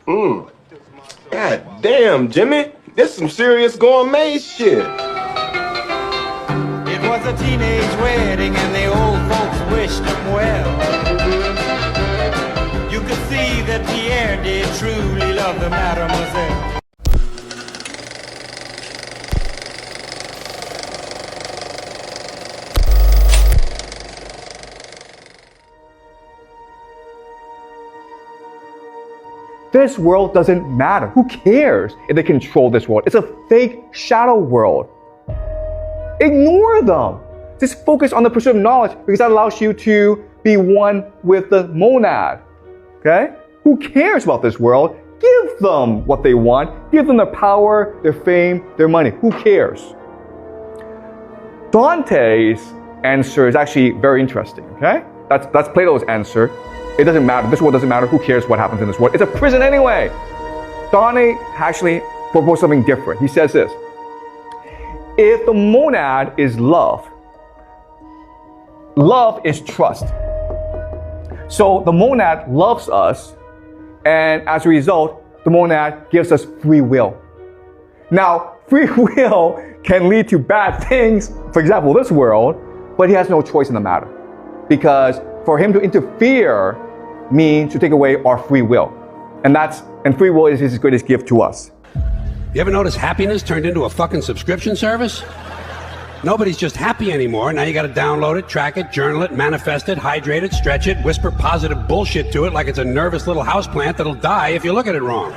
God damn, Jimmy. This some serious gourmet shit. It was a teenage wedding and the old folks wished him well. You could see that Pierre did truly love the mademoiselle. This world doesn't matter. Who cares if they control this world? It's a fake shadow world. Ignore them. Just focus on the pursuit of knowledge because that allows you to be one with the monad. Okay? Who cares about this world? Give them what they want. Give them their power, their fame, their money. Who cares? Dante's answer is actually very interesting. Okay? That's Plato's answer. It doesn't matter. This world doesn't matter. Who cares what happens in this world? It's a prison anyway. Dante actually proposed something different. He says this. If the monad is love, love is trust. So the monad loves us, and as a result, the monad gives us free will. Now, free will can lead to bad things, for example, this world, but he has no choice in the matter. Because for him to interfere means to take away our free will. And free will is his greatest gift to us. You ever notice happiness turned into a fucking subscription service? Nobody's just happy anymore. Now you gotta download it, track it, journal it, manifest it, hydrate it, stretch it, whisper positive bullshit to it like it's a nervous little houseplant that'll die if you look at it wrong.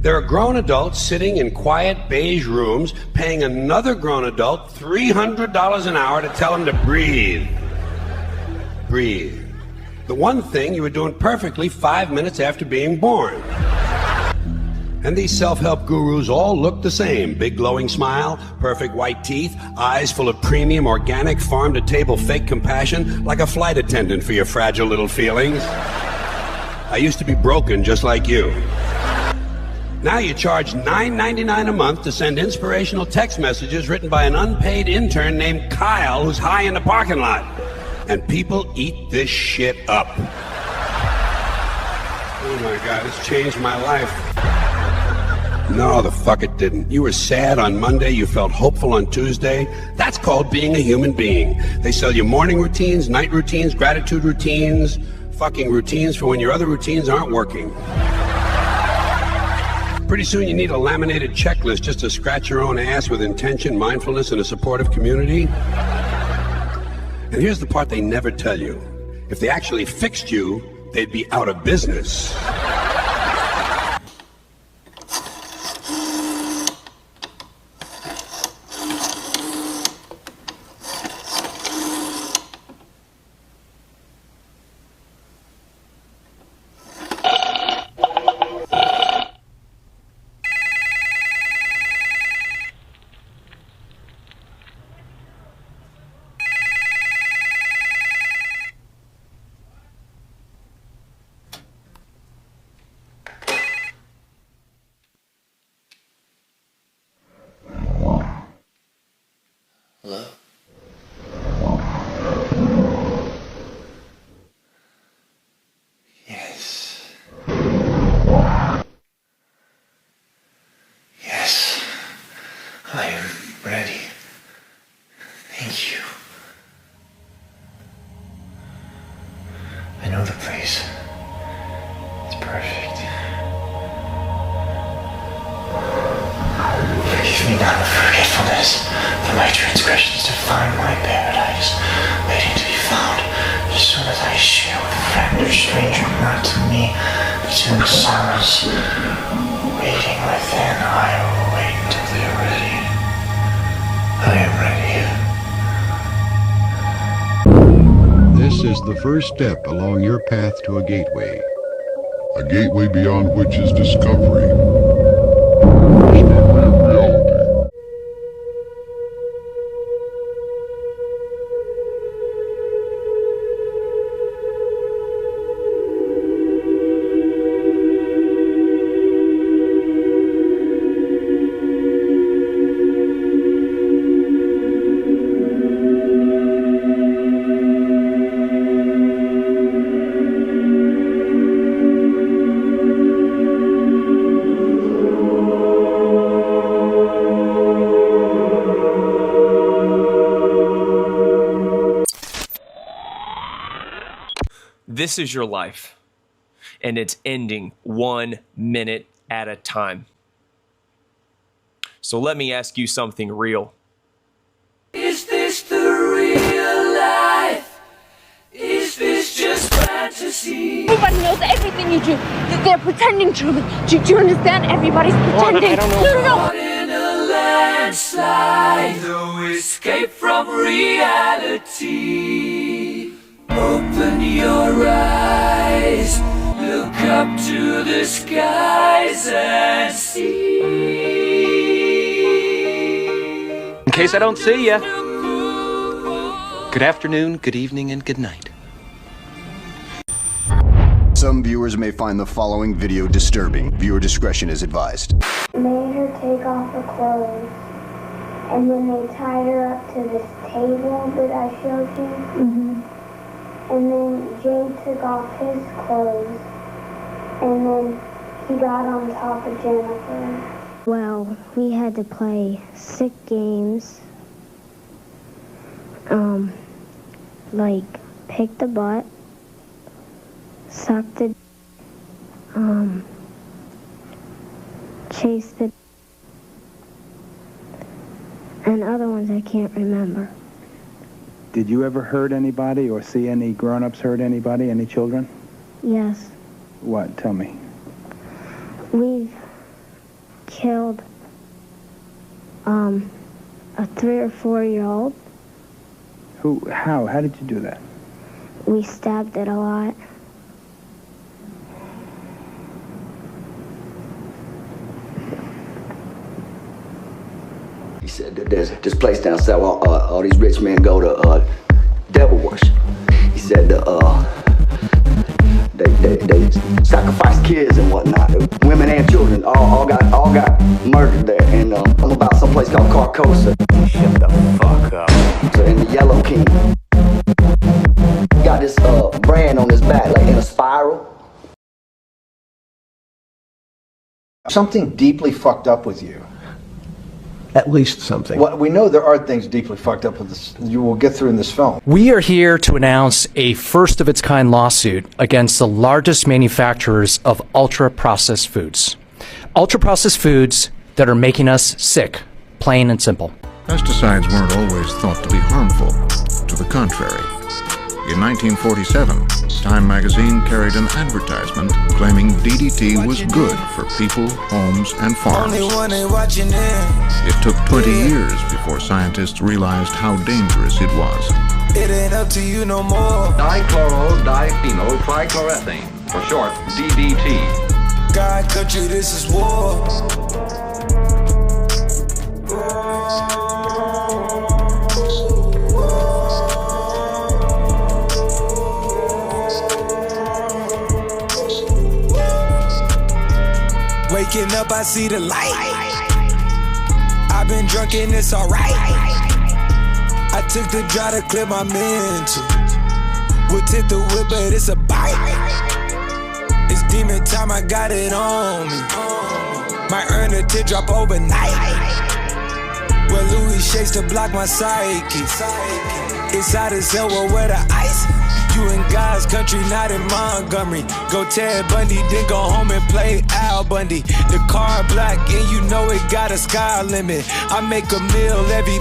There are grown adults sitting in quiet beige rooms paying another grown adult $300 an hour to tell them to breathe. Breathe. The one thing you were doing perfectly 5 minutes after being born. And these self-help gurus all look the same. Big glowing smile, perfect white teeth, eyes full of premium, organic, farm-to-table fake compassion, like a flight attendant for your fragile little feelings. I used to be broken just like you. Now you charge $9.99 a month to send inspirational text messages written by an unpaid intern named Kyle who's high in the parking lot. And people eat this shit up. Oh my God, it's changed my life. No, the fuck it didn't. You were sad on Monday, you felt hopeful on Tuesday. That's called being a human being. They sell you morning routines, night routines, gratitude routines, fucking routines for when your other routines aren't working. Pretty soon you need a laminated checklist just to scratch your own ass with intention, mindfulness, and a supportive community. And here's the part they never tell you. If they actually fixed you, they'd be out of business. Hello? Yes. Yes. I am ready. Thank you. I know the place. It's perfect. Forgive me not of forgetfulness, for my transgressions to find my paradise, waiting to be found as soon as I share with friend or stranger, not to me, but to themselves. Waiting within, I will wait until they are ready. I am ready. This is the first step along your path to a gateway. A gateway beyond which is discovery. Reality. This is your life, and it's ending 1 minute at a time. So let me ask you something real. Is this the real life? Is this just fantasy? Everybody knows everything you do. They're pretending to. Do you understand? Everybody's pretending. I don't know. No. In a landslide, no escape from reality. Open your eyes, look up to the skies and see. In case I don't see ya, good afternoon, good evening, and good night. Some viewers may find the following video disturbing. Viewer discretion is advised. Made her take off her clothes, and then they tied her up to this table that I showed you. And then Jay took off his clothes, and then he got on top of Jennifer. Well, we had to play sick games, like pick the butt, suck the, chase the, and other ones I can't remember. Did you ever hurt anybody or see any grown-ups hurt anybody, any children? Yes. What? Tell me. We've killed a 3 or 4-year-old. Who? How? How did you do that? We stabbed it a lot. He said that there's this place down south where all these rich men go to devil worship. He said they sacrifice kids and whatnot. Women and children all got murdered there. And I'm about someplace called Carcosa. Shut the fuck up. So in the Yellow King, got this brand on his back, like in a spiral. Something deeply fucked up with you. At least something. Well, we know there are things deeply fucked up with this. You will get through in this film. We are here to announce a first-of-its-kind lawsuit against the largest manufacturers of ultra-processed foods. Ultra-processed foods that are making us sick, plain and simple. Pesticides weren't always thought to be harmful. To the contrary. In 1947, Time magazine carried an advertisement claiming DDT was good for people, homes, and farms. It took 20 years before scientists realized how dangerous it was. It ain't up to you no more. Dichloro-diphenyl trichloroethane, for short, DDT. God, country, this is war. Waking up, I see the light. I've been drunk and it's alright. I took the dry to clear my mental. We'll tip the whip, but it's a bite. It's demon time, I got it on me. Might earn a teardrop overnight. Well, Louis shakes to block my psyche. It's hot as hell, well, where the ice? You in God's country, not in Montgomery. Go Ted Bundy, then go home and play Al Bundy. The car black and you know it got a sky limit. I make a meal every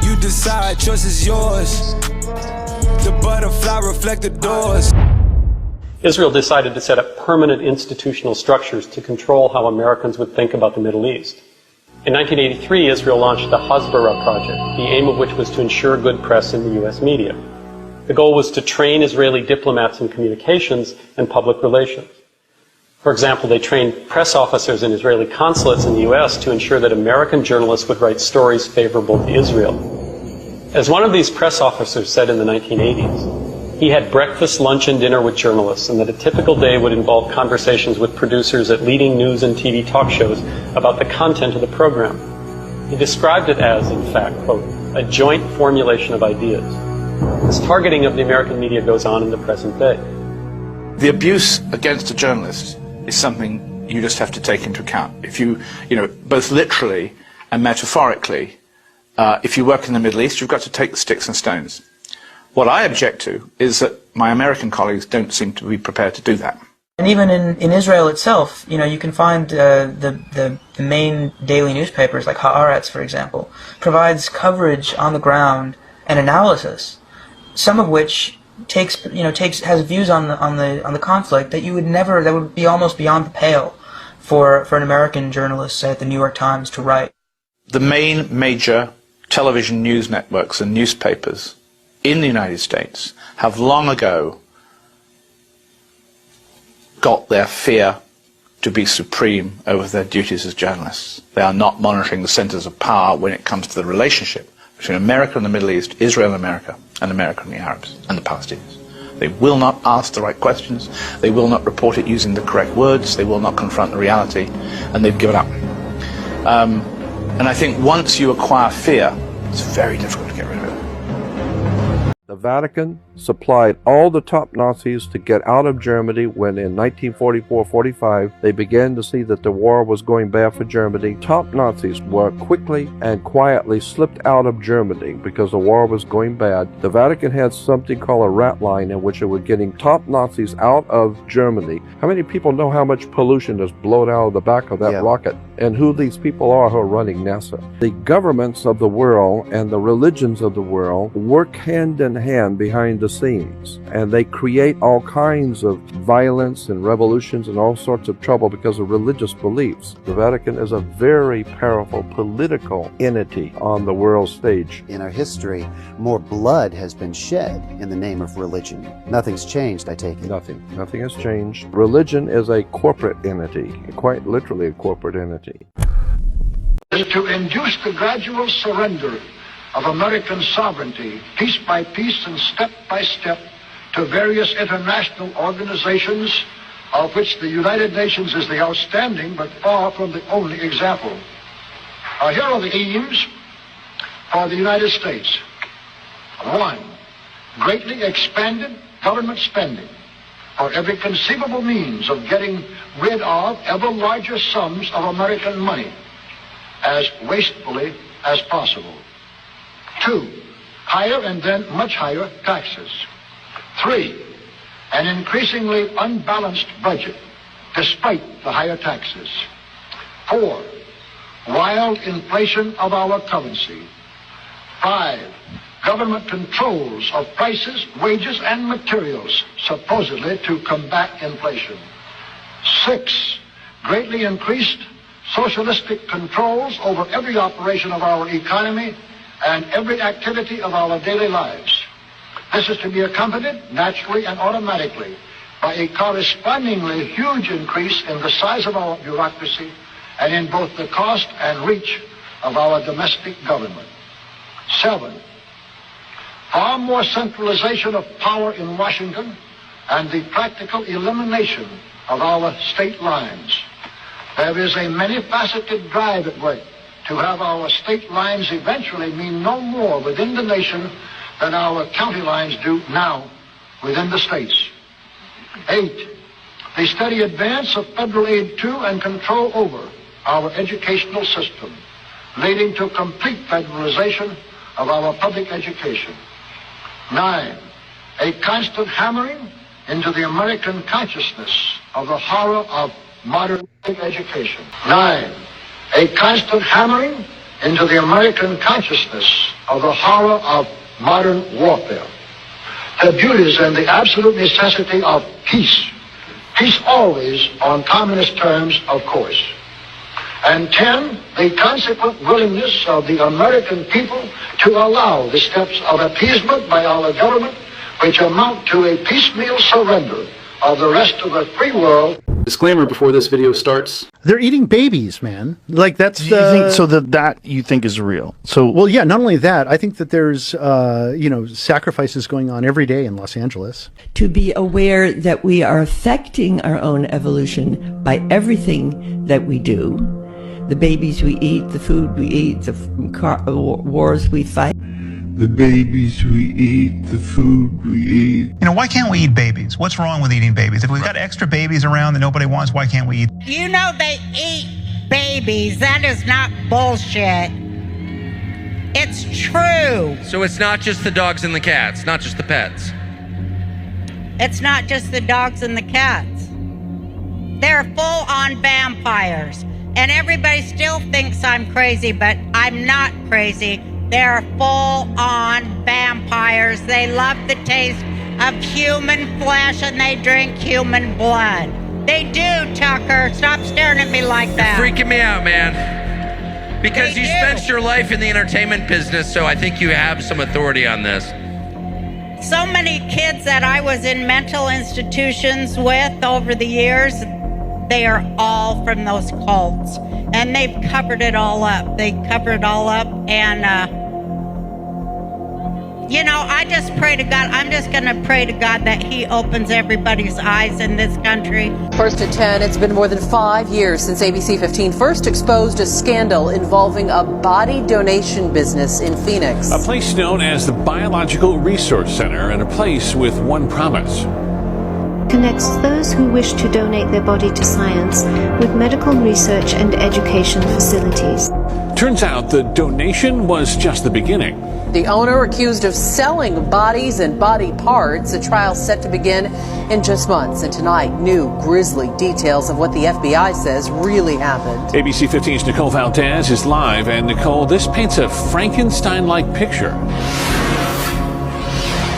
you decide, choice is yours. The butterfly reflect the doors. Israel decided to set up permanent institutional structures to control how Americans would think about the Middle East. In 1983, Israel launched the Hasbara project, the aim of which was to ensure good press in the U.S. media. The goal was to train Israeli diplomats in communications and public relations. For example, they trained press officers in Israeli consulates in the U.S. to ensure that American journalists would write stories favorable to Israel. As one of these press officers said in the 1980s, he had breakfast, lunch, and dinner with journalists, and that a typical day would involve conversations with producers at leading news and TV talk shows about the content of the program. He described it as, in fact, quote, a joint formulation of ideas. This targeting of the American media goes on in the present day. The abuse against a journalist is something you just have to take into account. If you both literally and metaphorically, if you work in the Middle East, you've got to take the sticks and stones. What I object to is that my American colleagues don't seem to be prepared to do that. And even in Israel itself, you know, you can find the main daily newspapers, like Haaretz, for example, provides coverage on the ground and analysis, some of which has views on the conflict that that would be almost beyond the pale for an American journalist, say at the New York Times, to write. The main major television news networks and newspapers in the United States have long ago got their fear to be supreme over their duties as journalists. They are not monitoring the centers of power when it comes to the relationship between America and the Middle East, Israel and America and the Arabs and the Palestinians. They will not ask the right questions, they will not report it using the correct words, they will not confront the reality, and they've given up. And I think once you acquire fear, it's very difficult to get rid of it. The Vatican supplied all the top Nazis to get out of Germany when in 1944-45 they began to see that the war was going bad for Germany. Top Nazis were quickly and quietly slipped out of Germany because the war was going bad. The Vatican had something called a rat line in which it was getting top Nazis out of Germany. How many people know how much pollution is blown out of the back of that rocket and who these people are who are running NASA? The governments of the world and the religions of the world work hand in hand behind the scenes, and they create all kinds of violence and revolutions and all sorts of trouble because of religious beliefs. The Vatican is a very powerful political entity on the world stage. In our history, more blood has been shed in the name of religion. Nothing's changed, I take it. Nothing has changed. Religion is a corporate entity, quite literally a corporate entity. Is to induce the gradual surrender of American sovereignty, piece by piece and step by step, to various international organizations, of which the United Nations is the outstanding but far from the only example. Here are the aims for the United States. 1. Greatly expanded government spending for every conceivable means of getting rid of ever larger sums of American money as wastefully as possible. 2. Higher and then much higher taxes. 3. An increasingly unbalanced budget despite the higher taxes. 4. Wild inflation of our currency. 5. Government controls of prices, wages, and materials, supposedly to combat inflation. 6. Greatly increased socialistic controls over every operation of our economy and every activity of our daily lives. This is to be accompanied naturally and automatically by a correspondingly huge increase in the size of our bureaucracy and in both the cost and reach of our domestic government. 7. Far more centralization of power in Washington and the practical elimination of our state lines. There is a many-faceted drive at work to have our state lines eventually mean no more within the nation than our county lines do now within the states. 8. The steady advance of federal aid to and control over our educational system, leading to complete federalization of our public education. 9. A constant hammering into the American consciousness of the horror of modern education. 9. A constant hammering into the American consciousness of the horror of modern warfare. The beauties and the absolute necessity of peace. Peace always on communist terms, of course. And 10, the consequent willingness of the American people to allow the steps of appeasement by our government, which amount to a piecemeal surrender of the rest of the free world. Disclaimer before this video starts. They're eating babies, man. Like that's you think so that you think is real. So well, yeah, not only that, I think that there's sacrifices going on every day in Los Angeles. To be aware that we are affecting our own evolution by everything that we do. The babies we eat, the food we eat, the wars we fight. The babies we eat, the food we eat. You know, why can't we eat babies? What's wrong with eating babies? If we've got extra babies around that nobody wants, why can't we eat? You know they eat babies. That is not bullshit. It's true. So it's not just the dogs and the cats, not just the pets. It's not just the dogs and the cats. They're full-on vampires. And everybody still thinks I'm crazy, but I'm not crazy. They're full-on vampires. They love the taste of human flesh and they drink human blood. They do, Tucker. Stop staring at me like that. You're freaking me out, man. Because you spent your life in the entertainment business, so I think you have some authority on this. So many kids that I was in mental institutions with over the years, they are all from those cults. And they've covered it all up. They covered it all up. And, you know, I just pray to God. I'm just going to pray to God that he opens everybody's eyes in this country. First at 10, it's been more than 5 years since ABC 15 first exposed a scandal involving a body donation business in Phoenix. A place known as the Biological Resource Center, and a place with one promise. Connects those who wish to donate their body to science with medical research and education facilities. Turns out the donation was just the beginning. The owner accused of selling bodies and body parts. A trial set to begin in just months. And tonight, new grisly details of what the FBI says really happened. ABC 15's Nicole Valdez is live. And Nicole, this paints a Frankenstein-like picture.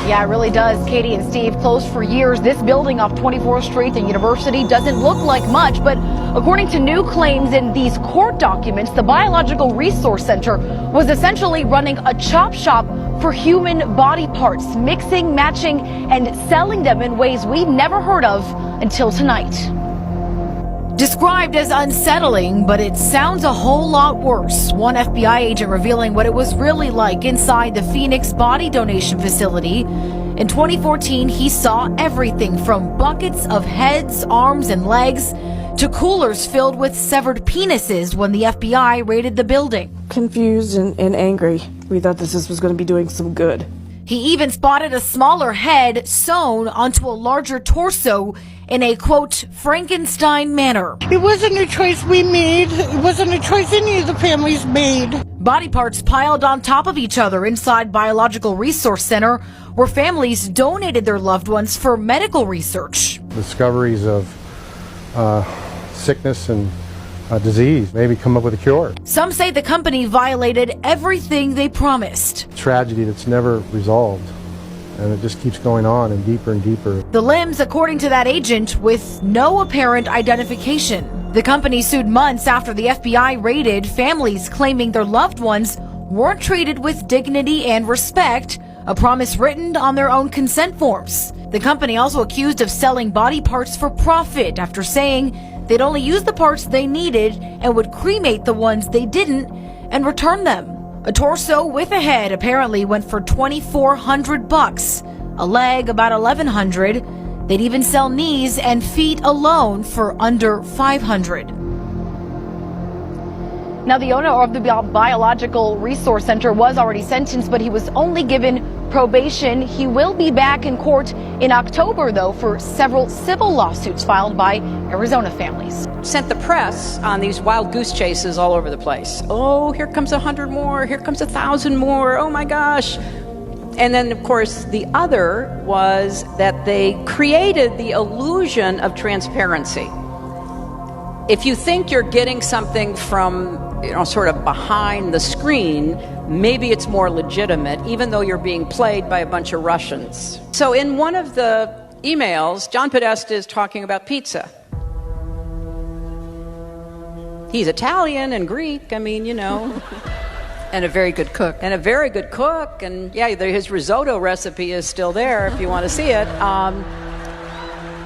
Yeah, it really does. Katie and Steve, closed for years. This building off 24th Street, the university, doesn't look like much, but according to new claims in these court documents, the Biological Resource Center was essentially running a chop shop for human body parts, mixing, matching, and selling them in ways we'd never heard of until tonight. Described as unsettling, but it sounds a whole lot worse. One FBI agent revealing what it was really like inside the Phoenix body donation facility. In 2014, he saw everything from buckets of heads, arms, and legs to coolers filled with severed penises when the FBI raided the building. Confused and angry. We thought this was going to be doing some good. He even spotted a smaller head sewn onto a larger torso in a, quote, Frankenstein manner. It wasn't a choice we made. It wasn't a choice any of the families made. Body parts piled on top of each other inside Biological Resource Center, where families donated their loved ones for medical research. Discoveries of sickness and disease, maybe come up with a cure. Some say the company violated everything they promised. Tragedy that's never resolved, and it just keeps going on and deeper and deeper. The limbs, according to that agent, with no apparent identification. The company sued months after the FBI raided, families claiming their loved ones weren't treated with dignity and respect, a promise written on their own consent forms. The company also accused of selling body parts for profit after saying they'd only use the parts they needed and would cremate the ones they didn't and return them. A torso with a head apparently went for $2,400, a leg about $1,100. They'd even sell knees and feet alone for under $500. Now, the owner of the Biological Resource Center was already sentenced, but he was only given probation. He will be back in court in October, though, for several civil lawsuits filed by Arizona families. Sent the press on these wild goose chases all over the place. Oh, here comes 100 more. Here comes 1,000 more. Oh, my gosh. And then, of course, the other was that they created the illusion of transparency. If you think you're getting something from, sort of behind the screen, maybe it's more legitimate, even though you're being played by a bunch of Russians. So in one of the emails, John Podesta is talking about pizza. He's Italian and Greek, and a very good cook. And yeah, his risotto recipe is still there if you want to see it.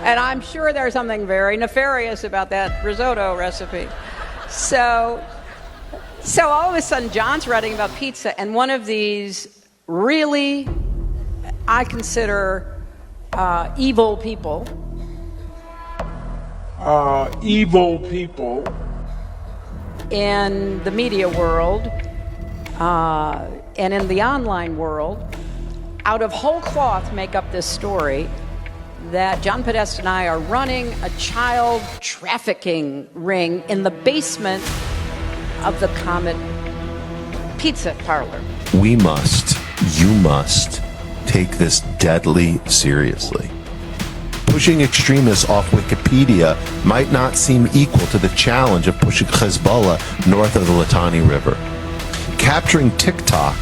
And I'm sure there's something very nefarious about that risotto recipe. So all of a sudden, John's writing about pizza, and one of these really, I consider, evil people. In the media world, and in the online world, out of whole cloth make up this story that John Podesta and I are running a child trafficking ring in the basement of the Comet pizza parlor. We must, you must, take this deadly seriously. Pushing extremists off Wikipedia might not seem equal to the challenge of pushing Hezbollah north of the Litani River. Capturing TikTok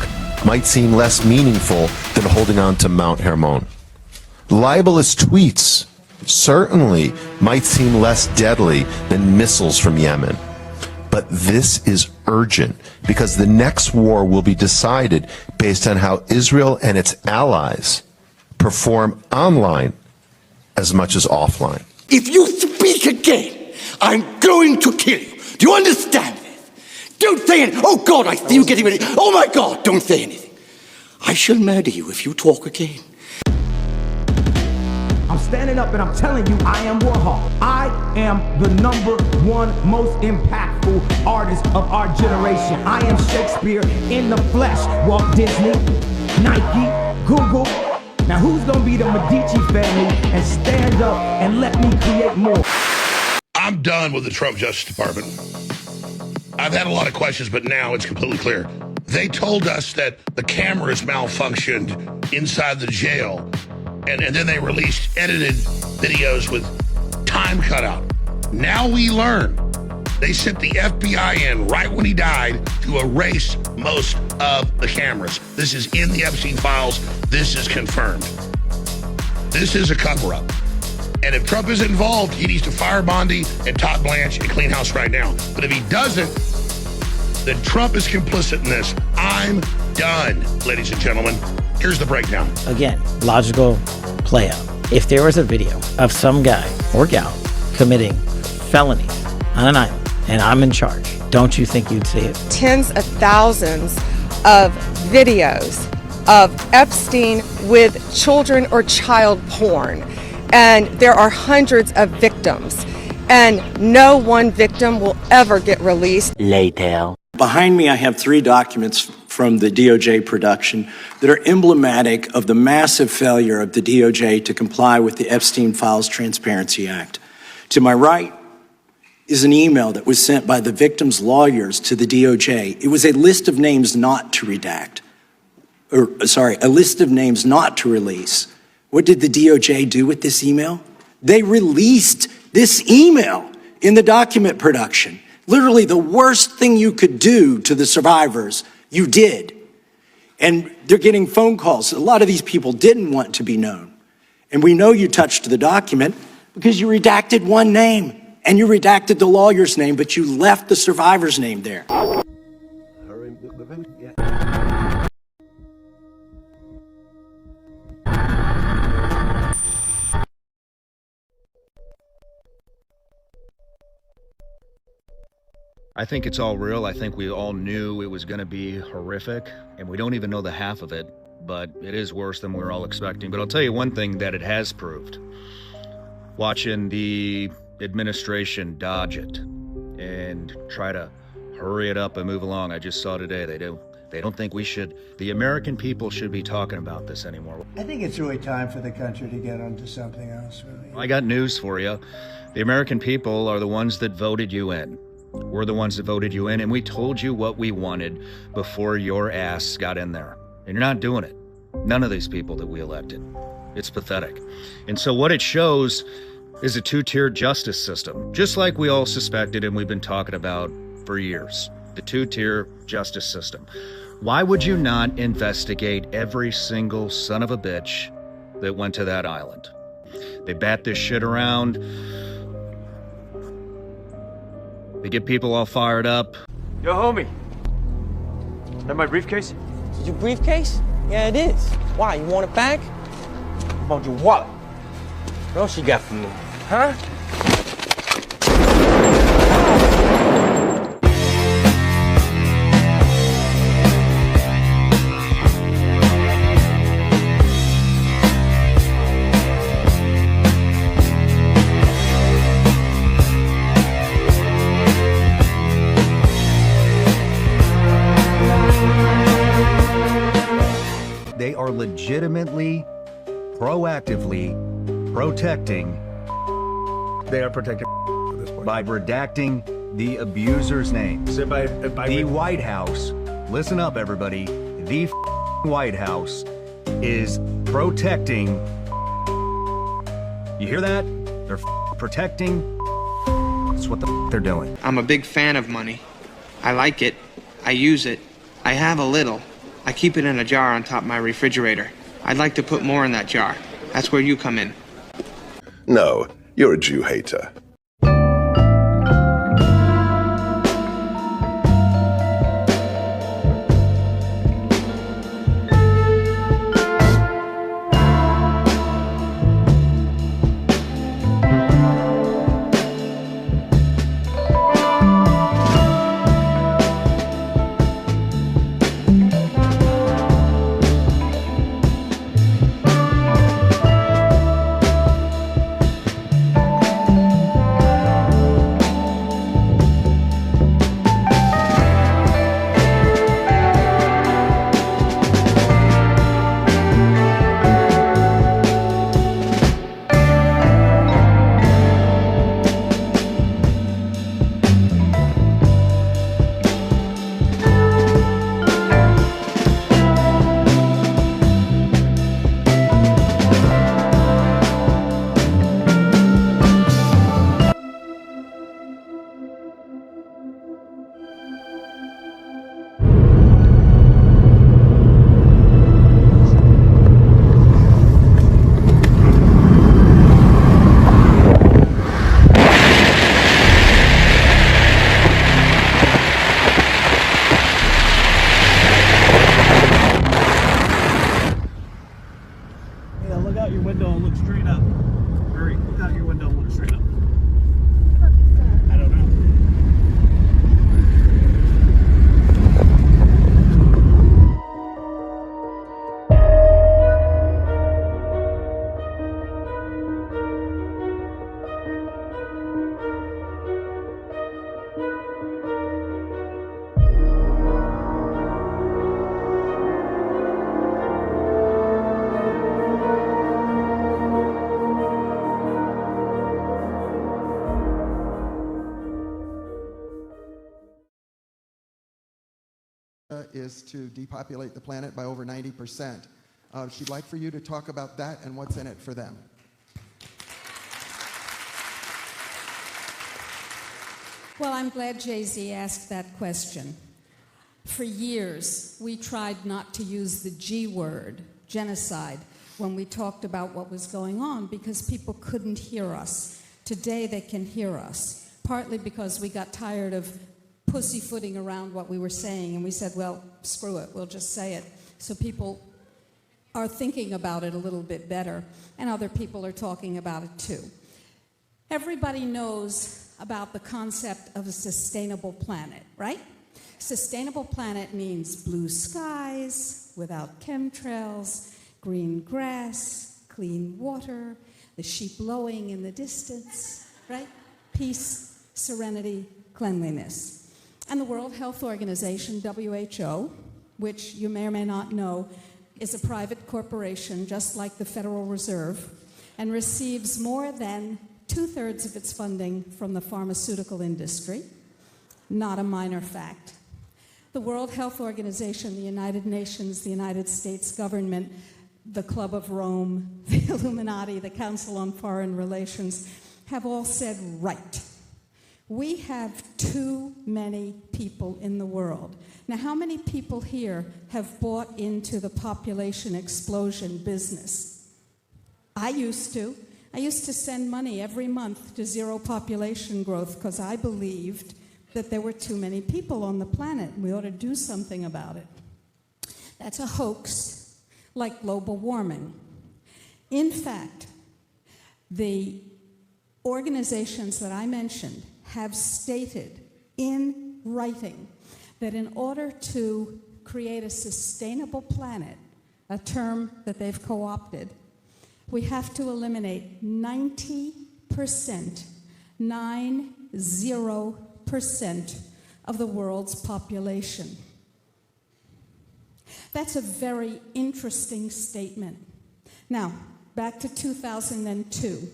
might seem less meaningful than holding on to Mount Hermon. Libelous tweets certainly might seem less deadly than missiles from Yemen. But this is urgent because the next war will be decided based on how Israel and its allies perform online as much as offline. If you speak again, I'm going to kill you. Do you understand this? Don't say anything. Oh God, I see you getting ready. Oh my God, don't say anything. I shall murder you if you talk again. I'm standing up and I'm telling you, I am Warhol. I am the #1 most impactful artist of our generation. I am Shakespeare in the flesh. Walt Disney, Nike, Google. Now who's gonna be the Medici family and stand up and let me create more? I'm done with the Trump Justice Department. I've had a lot of questions, but now it's completely clear. They told us that the cameras malfunctioned inside the jail. And then they released edited videos with time cut out. Now we learn they sent the FBI in right when he died to erase most of the cameras. This is in the Epstein files. This is confirmed. This is a cover-up. And if Trump is involved, he needs to fire Bondi and Todd Blanche and clean house right now. But if he doesn't, then Trump is complicit in this. I'm done, ladies and gentlemen. Here's the breakdown. Again, logical play out. If there was a video of some guy or gal committing felonies on an island and I'm in charge, don't you think you'd see it? Tens of thousands of videos of Epstein with children or child porn. And there are hundreds of victims. And no one victim will ever get released. Later. Behind me, I have 3 documents from the DOJ production that are emblematic of the massive failure of the DOJ to comply with the Epstein Files Transparency Act. To my right is an email that was sent by the victims' lawyers to the DOJ. It was a list of names not to redact, a list of names not to release. What did the DOJ do with this email? They released this email in the document production. Literally the worst thing you could do to the survivors, you did. And they're getting phone calls. A lot of these people didn't want to be known. And we know you touched the document because you redacted one name and you redacted the lawyer's name, but you left the survivor's name there. I think it's all real. I think we all knew it was going to be horrific, and we don't even know the half of it, but it is worse than we were all expecting. But I'll tell you one thing that it has proved. Watching the administration dodge it and try to hurry it up and move along. I just saw today they don't think the American people should be talking about this anymore. I think it's really time for the country to get onto something else, really. I got news for you. The American people are the ones that voted you in. We're the ones that voted you in, and we told you what we wanted before your ass got in there. And you're not doing it. None of these people that we elected. It's pathetic. And so what it shows is a 2-tiered justice system, just like we all suspected and we've been talking about for years. The 2-tier justice system. Why would you not investigate every single son of a bitch that went to that island? They bat this shit around. They get people all fired up. Yo, homie. Is that my briefcase? Is your briefcase? Yeah, it is. Why, you want it back? How about your wallet? What else you got for me? Huh? They are legitimately, proactively protecting. They are protecting at this point. By redacting the abuser's name. So the White House listen up, everybody. The White House is protecting. You hear that? They're protecting. That's what they're doing. I'm a big fan of money. I like it. I use it. I have a little. I keep it in a jar on top of my refrigerator. I'd like to put more in that jar. That's where you come in. No, you're a Jew hater. Is to depopulate the planet by over 90%. She'd like for you to talk about that and what's in it for them. Well, I'm glad Jay-Z asked that question. For years, we tried not to use the G word, genocide, when we talked about what was going on because people couldn't hear us. Today they can hear us, partly because we got tired of pussyfooting around what we were saying, and we said, well, screw it, we'll just say it. So people are thinking about it a little bit better, and other people are talking about it too. Everybody knows about the concept of a sustainable planet, right? Sustainable planet means blue skies, without chemtrails, green grass, clean water, the sheep lowing in the distance, right? Peace, serenity, cleanliness. And the World Health Organization, WHO, which you may or may not know, is a private corporation just like the Federal Reserve and receives more than 2/3 of its funding from the pharmaceutical industry. Not a minor fact. The World Health Organization, the United Nations, the United States government, the Club of Rome, the Illuminati, the Council on Foreign Relations, have all said, right. We have too many people in the world. Now, how many people here have bought into the population explosion business? I used to. I used to send money every month to zero population growth because I believed that there were too many people on the planet and we ought to do something about it. That's a hoax, like global warming. In fact, the organizations that I mentioned have stated in writing that in order to create a sustainable planet, a term that they've co-opted, we have to eliminate 90%, 90% of the world's population. That's a very interesting statement. Now, back to 2002.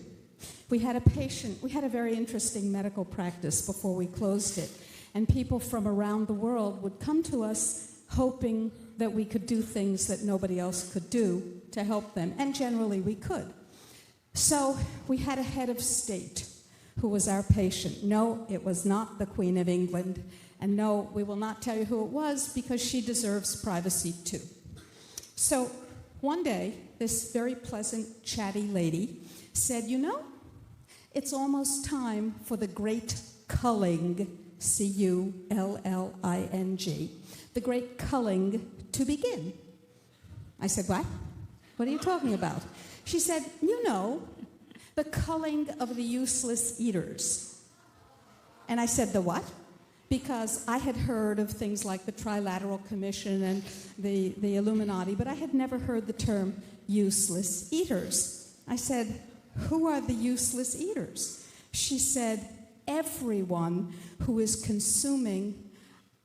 We had a patient, we had a very interesting medical practice before we closed it, and people from around the world would come to us hoping that we could do things that nobody else could do to help them, and generally we could. So we had a head of state who was our patient. No, it was not the Queen of England, and no, we will not tell you who it was because she deserves privacy too. So one day, this very pleasant, chatty lady said, you know, it's almost time for the great culling, C-U-L-L-I-N-G, the great culling to begin. I said, what? What are you talking about? She said, you know, the culling of the useless eaters. And I said, the what? Because I had heard of things like the Trilateral Commission and the Illuminati, but I had never heard the term useless eaters. I said, who are the useless eaters? She said, everyone who is consuming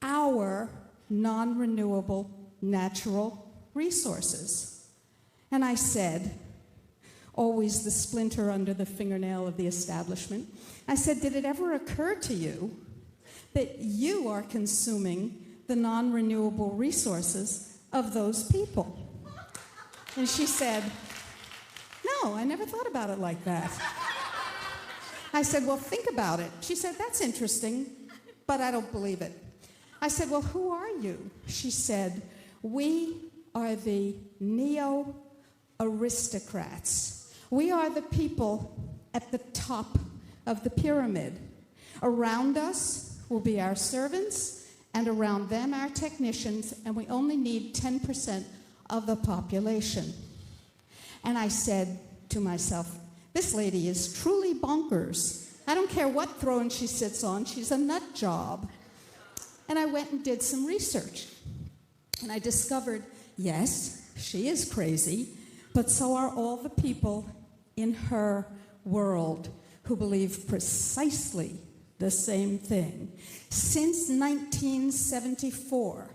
our non-renewable natural resources. And I said, always the splinter under the fingernail of the establishment, I said, did it ever occur to you that you are consuming the non-renewable resources of those people? And she said, no, I never thought about it like that. I said, well, think about it. She said, that's interesting, but I don't believe it. I said, well, who are you? She said, we are the neo-aristocrats. We are the people at the top of the pyramid. Around us will be our servants, and around them our technicians, and we only need 10% of the population. And I said to myself, this lady is truly bonkers. I don't care what throne she sits on, she's a nut job. And I went and did some research. And I discovered, yes, she is crazy, but so are all the people in her world who believe precisely the same thing. Since 1974,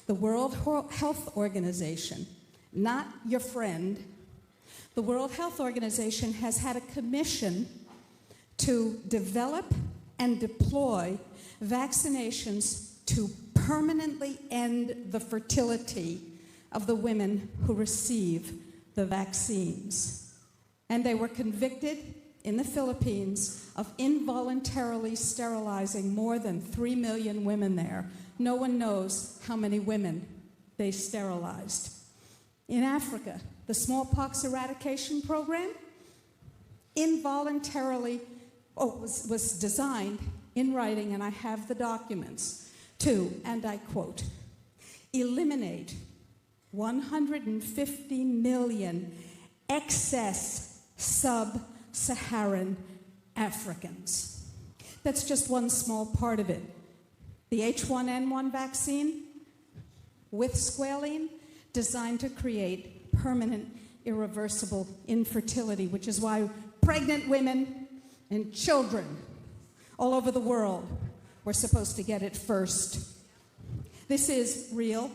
the World Health Organization, not your friend, the World Health Organization has had a commission to develop and deploy vaccinations to permanently end the fertility of the women who receive the vaccines. And they were convicted in the Philippines of involuntarily sterilizing more than 3 million women there. No one knows how many women they sterilized. In Africa, the smallpox eradication program involuntarily was designed in writing, and I have the documents, to, and I quote, eliminate 150 million excess sub-Saharan Africans. That's just one small part of it. The H1N1 vaccine with squalene, designed to create permanent, irreversible infertility, which is why pregnant women and children all over the world were supposed to get it first. This is real.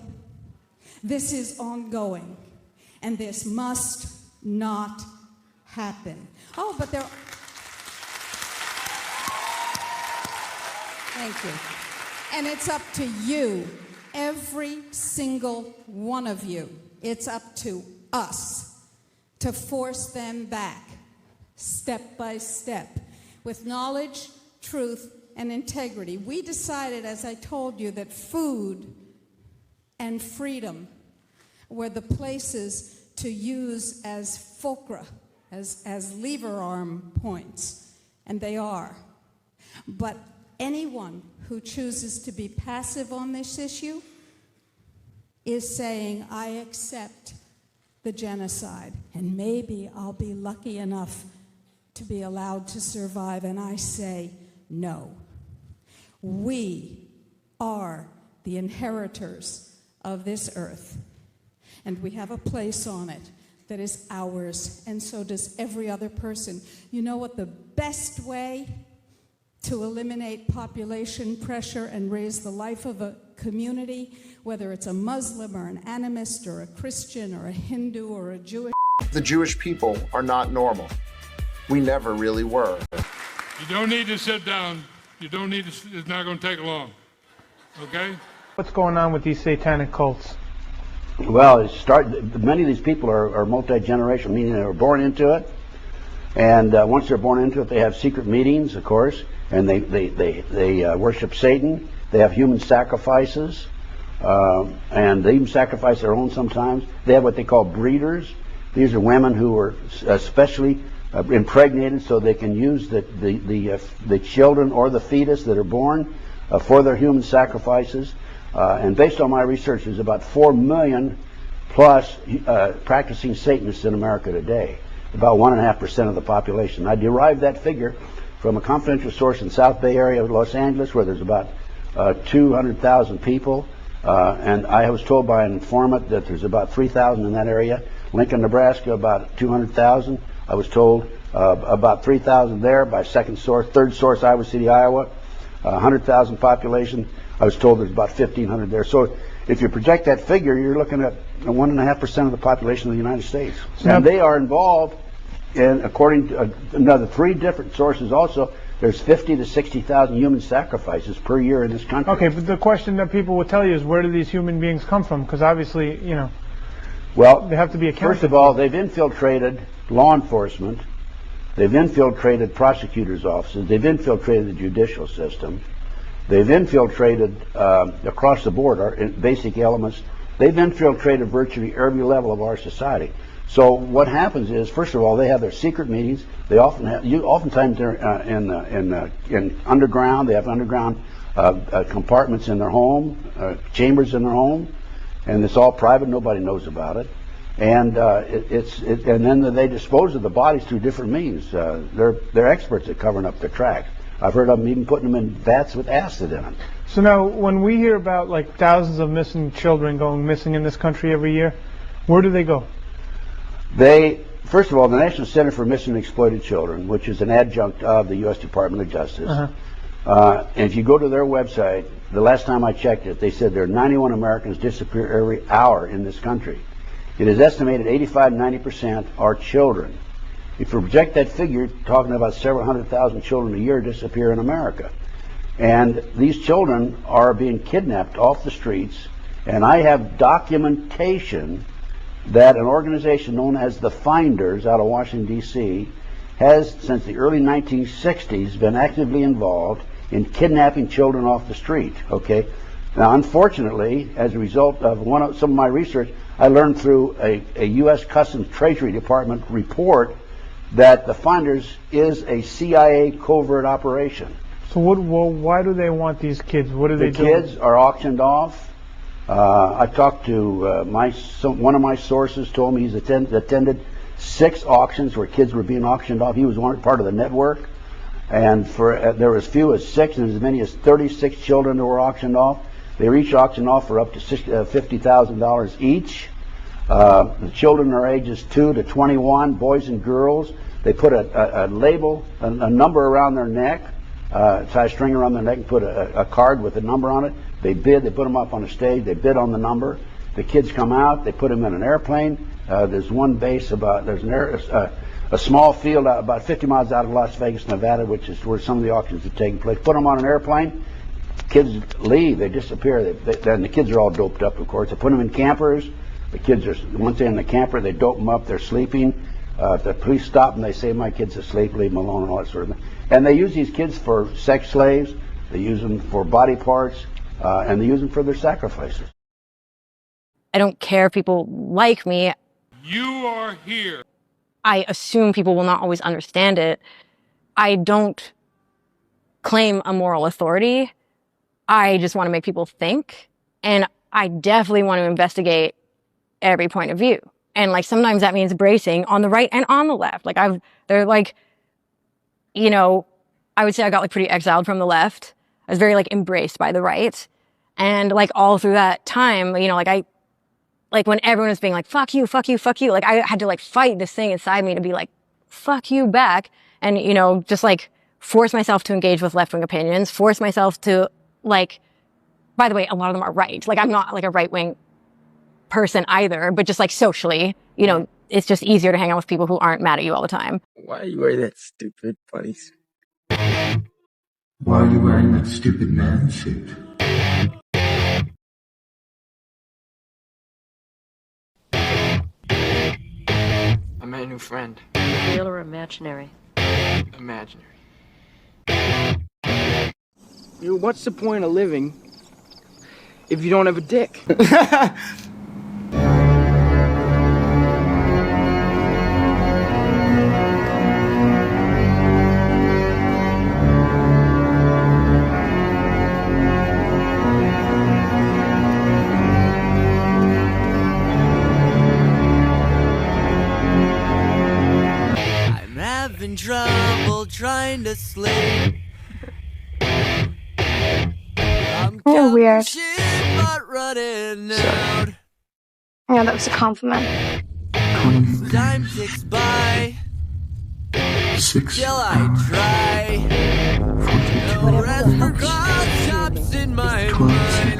This is ongoing. And this must not happen. Oh, but there... Thank you. And it's up to you, every single one of you. It's up to us to force them back, step by step, with knowledge, truth, and integrity. We decided, as I told you, that food and freedom were the places to use as fulcra, as lever arm points, and they are. But anyone who chooses to be passive on this issue is saying, I accept the genocide, and maybe I'll be lucky enough to be allowed to survive, and I say, no. We are the inheritors of this earth, and we have a place on it that is ours, and so does every other person. You know what the best way to eliminate population pressure and raise the life of a community, whether it's a Muslim or an animist or a Christian or a Hindu or a Jewish... The Jewish people are not normal. We never really were. You don't need to sit down. You don't need to, it's not going to take long, okay? What's going on with these satanic cults? Well, many of these people are multi-generational, meaning they were born into it. And once they're born into it, they have secret meetings, of course, and they worship Satan. They have human sacrifices, and they even sacrifice their own sometimes. They have what they call breeders. These are women who are especially impregnated so they can use the children or the fetus that are born for their human sacrifices. And based on my research, there's about 4 million plus practicing Satanists in America today, about 1.5% of the population. I derived that figure from a confidential source in the South Bay area of Los Angeles, where there's about 200,000 people. And I was told by an informant that there's about 3,000 in that area. Lincoln, Nebraska, about 200,000. I was told about 3,000 there by second source. Third source, Iowa City, Iowa, 100,000 population. I was told there's about 1,500 there. So if you project that figure, you're looking at 1.5% of the population of the United States. And they are involved in, according to another 3 different sources also, there's 50 to 60,000 human sacrifices per year in this country. Okay, but the question that people will tell you is, where do these human beings come from? Because obviously, you know, well, they have to be accounted first of all, they've infiltrated law enforcement. They've infiltrated prosecutors' offices. They've infiltrated the judicial system. They've infiltrated across the board our basic elements. They've infiltrated virtually every level of our society. So what happens is, first of all, they have their secret meetings. They oftentimes they're in underground. They have underground compartments in their home, chambers in their home, and it's all private. Nobody knows about it. And and then they dispose of the bodies through different means. They're experts at covering up their tracks. I've heard of them even putting them in vats with acid in them. So now, when we hear about like thousands of missing children going missing in this country every year, where do they go? First of all, the National Center for Missing and Exploited Children, which is an adjunct of the U.S. Department of Justice, and if you go to their website, the last time I checked it, they said there are 91 Americans disappear every hour in this country. It is estimated 85 to 90% are children. If you project that figure, talking about several 100,000 children a year disappear in America. And these children are being kidnapped off the streets, and I have documentation that an organization known as the Finders out of Washington, D.C. has, since the early 1960s, been actively involved in kidnapping children off the street. Okay. Now, unfortunately, as a result of some of my research, I learned through a U.S. Customs Treasury Department report that the Finders is a CIA covert operation. So why do they want these kids? What do they do? The kids are auctioned off. I talked to one of my sources, told me he's attended 6 auctions where kids were being auctioned off. He was part of the network, and there were as few as 6 and as many as 36 children that were auctioned off. They were each auctioned off for up to $50,000 each. The children are ages 2 to 21, boys and girls. They put a label, a number around their neck, tie a string around their neck and put a card with a number on it. They bid, they put them up on a stage, they bid on the number. The kids come out, they put them in an airplane. There's one base there's a small field about 50 miles out of Las Vegas, Nevada, which is where some of the auctions are taking place. Put them on an airplane, kids leave, they disappear. And the kids are all doped up, of course. They put them in campers. The kids once they're in the camper, they dope them up, they're sleeping. The police stop them, they say, my kid's asleep, leave them alone, and all that sort of thing. And they use these kids for sex slaves, they use them for body parts, and they use them for their sacrifices. I don't care if people like me. You are here. I assume people will not always understand it. I don't claim a moral authority. I just want to make people think. And I definitely want to investigate every point of view. And like sometimes that means bracing on the right and on the left. Like they're like, you know, I would say I got like pretty exiled from the left. I was very like embraced by the right. And like all through that time, you know, like when everyone was being like, fuck you, fuck you, fuck you. Like I had to like fight this thing inside me to be like, fuck you back. And, you know, just like force myself to engage with left-wing opinions, force myself to like, by the way, a lot of them are right. Like I'm not like a right-wing person either, but just like socially, you know, it's just easier to hang out with people who aren't mad at you all the time. Why are you wearing that stupid funny suit? Why are you wearing that stupid man suit? met a new friend. Real or imaginary? Imaginary. What's the point of living if you don't have a dick? I'm having trouble trying to sleep. You're weird. But running out. Yeah, that was a compliment. Time ticks by. Till I try. No rest for cross-chops in my mind.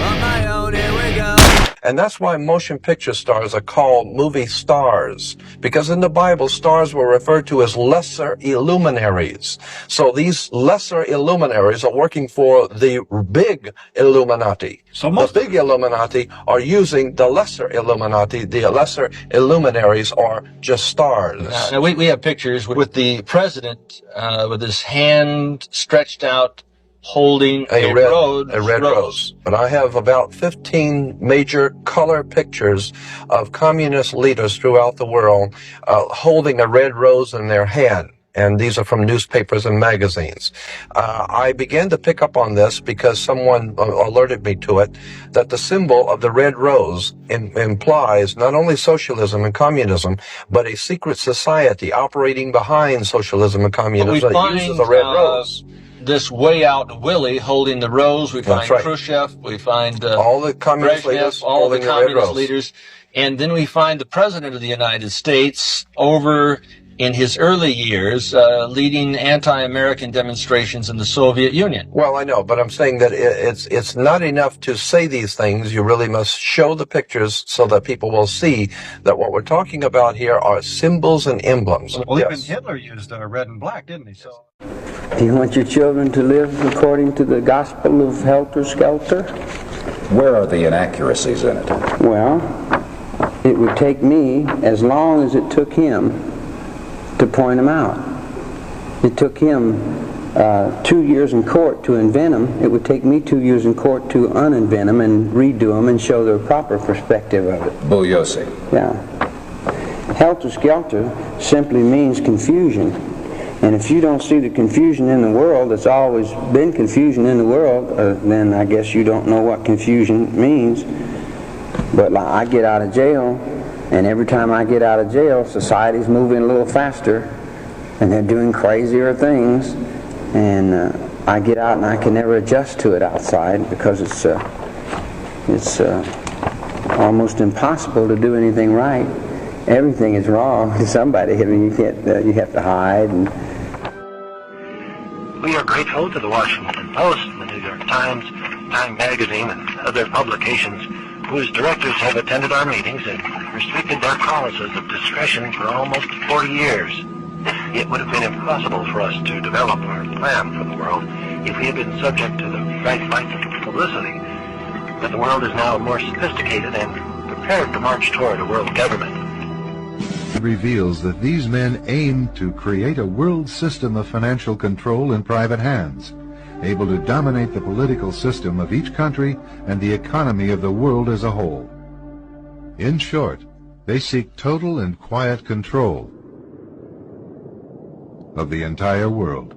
On my own, here we go. And that's why motion picture stars are called movie stars, because in the Bible, stars were referred to as lesser illuminaries. So these lesser illuminaries are working for the big Illuminati. So the big Illuminati are using the lesser Illuminati. The lesser illuminaries are just stars. Now we have pictures with the president with his hand stretched out, holding a red rose. But I have about 15 major color pictures of communist leaders throughout the world holding a red rose in their hand. And these are from newspapers and magazines. I began to pick up on this because someone alerted me to it, that the symbol of the red rose implies not only socialism and communism, but a secret society operating behind socialism and communism that uses a red rose. This way out Willie holding the rose. We find Khrushchev. We find all the communist leaders, all the communist leaders, and then we find the president of the United States over in his early years leading anti-American demonstrations in the Soviet Union. Well, I know, but I'm saying that it's not enough to say these things. You really must show the pictures so that people will see that what we're talking about here are symbols and emblems. Well, even Hitler used red and black, didn't he? So. Do you want your children to live according to the gospel of helter skelter? Where are the inaccuracies in it? Well, it would take me as long as it took him to point them out. It took him 2 years in court to invent them. It would take me 2 years in court to uninvent them and redo them and show the proper perspective of it. Bulliosi. Yeah. Helter skelter simply means confusion. And if you don't see the confusion in the world, there's always been confusion in the world, then I guess you don't know what confusion means. But like, I get out of jail, and every time I get out of jail, society's moving a little faster, and they're doing crazier things, and I get out and I can never adjust to it outside because it's almost impossible to do anything right. Everything is wrong to somebody. I mean, you can't. You have to hide. And we are grateful to the Washington Post, the New York Times, Time Magazine, and other publications whose directors have attended our meetings and restricted their policies of discretion for almost 40 years. It would have been impossible for us to develop our plan for the world if we had been subject to the bright lights of publicity. But the world is now more sophisticated and prepared to march toward a world government. It reveals that these men aim to create a world system of financial control in private hands, able to dominate the political system of each country and the economy of the world as a whole. In short, they seek total and quiet control of the entire world.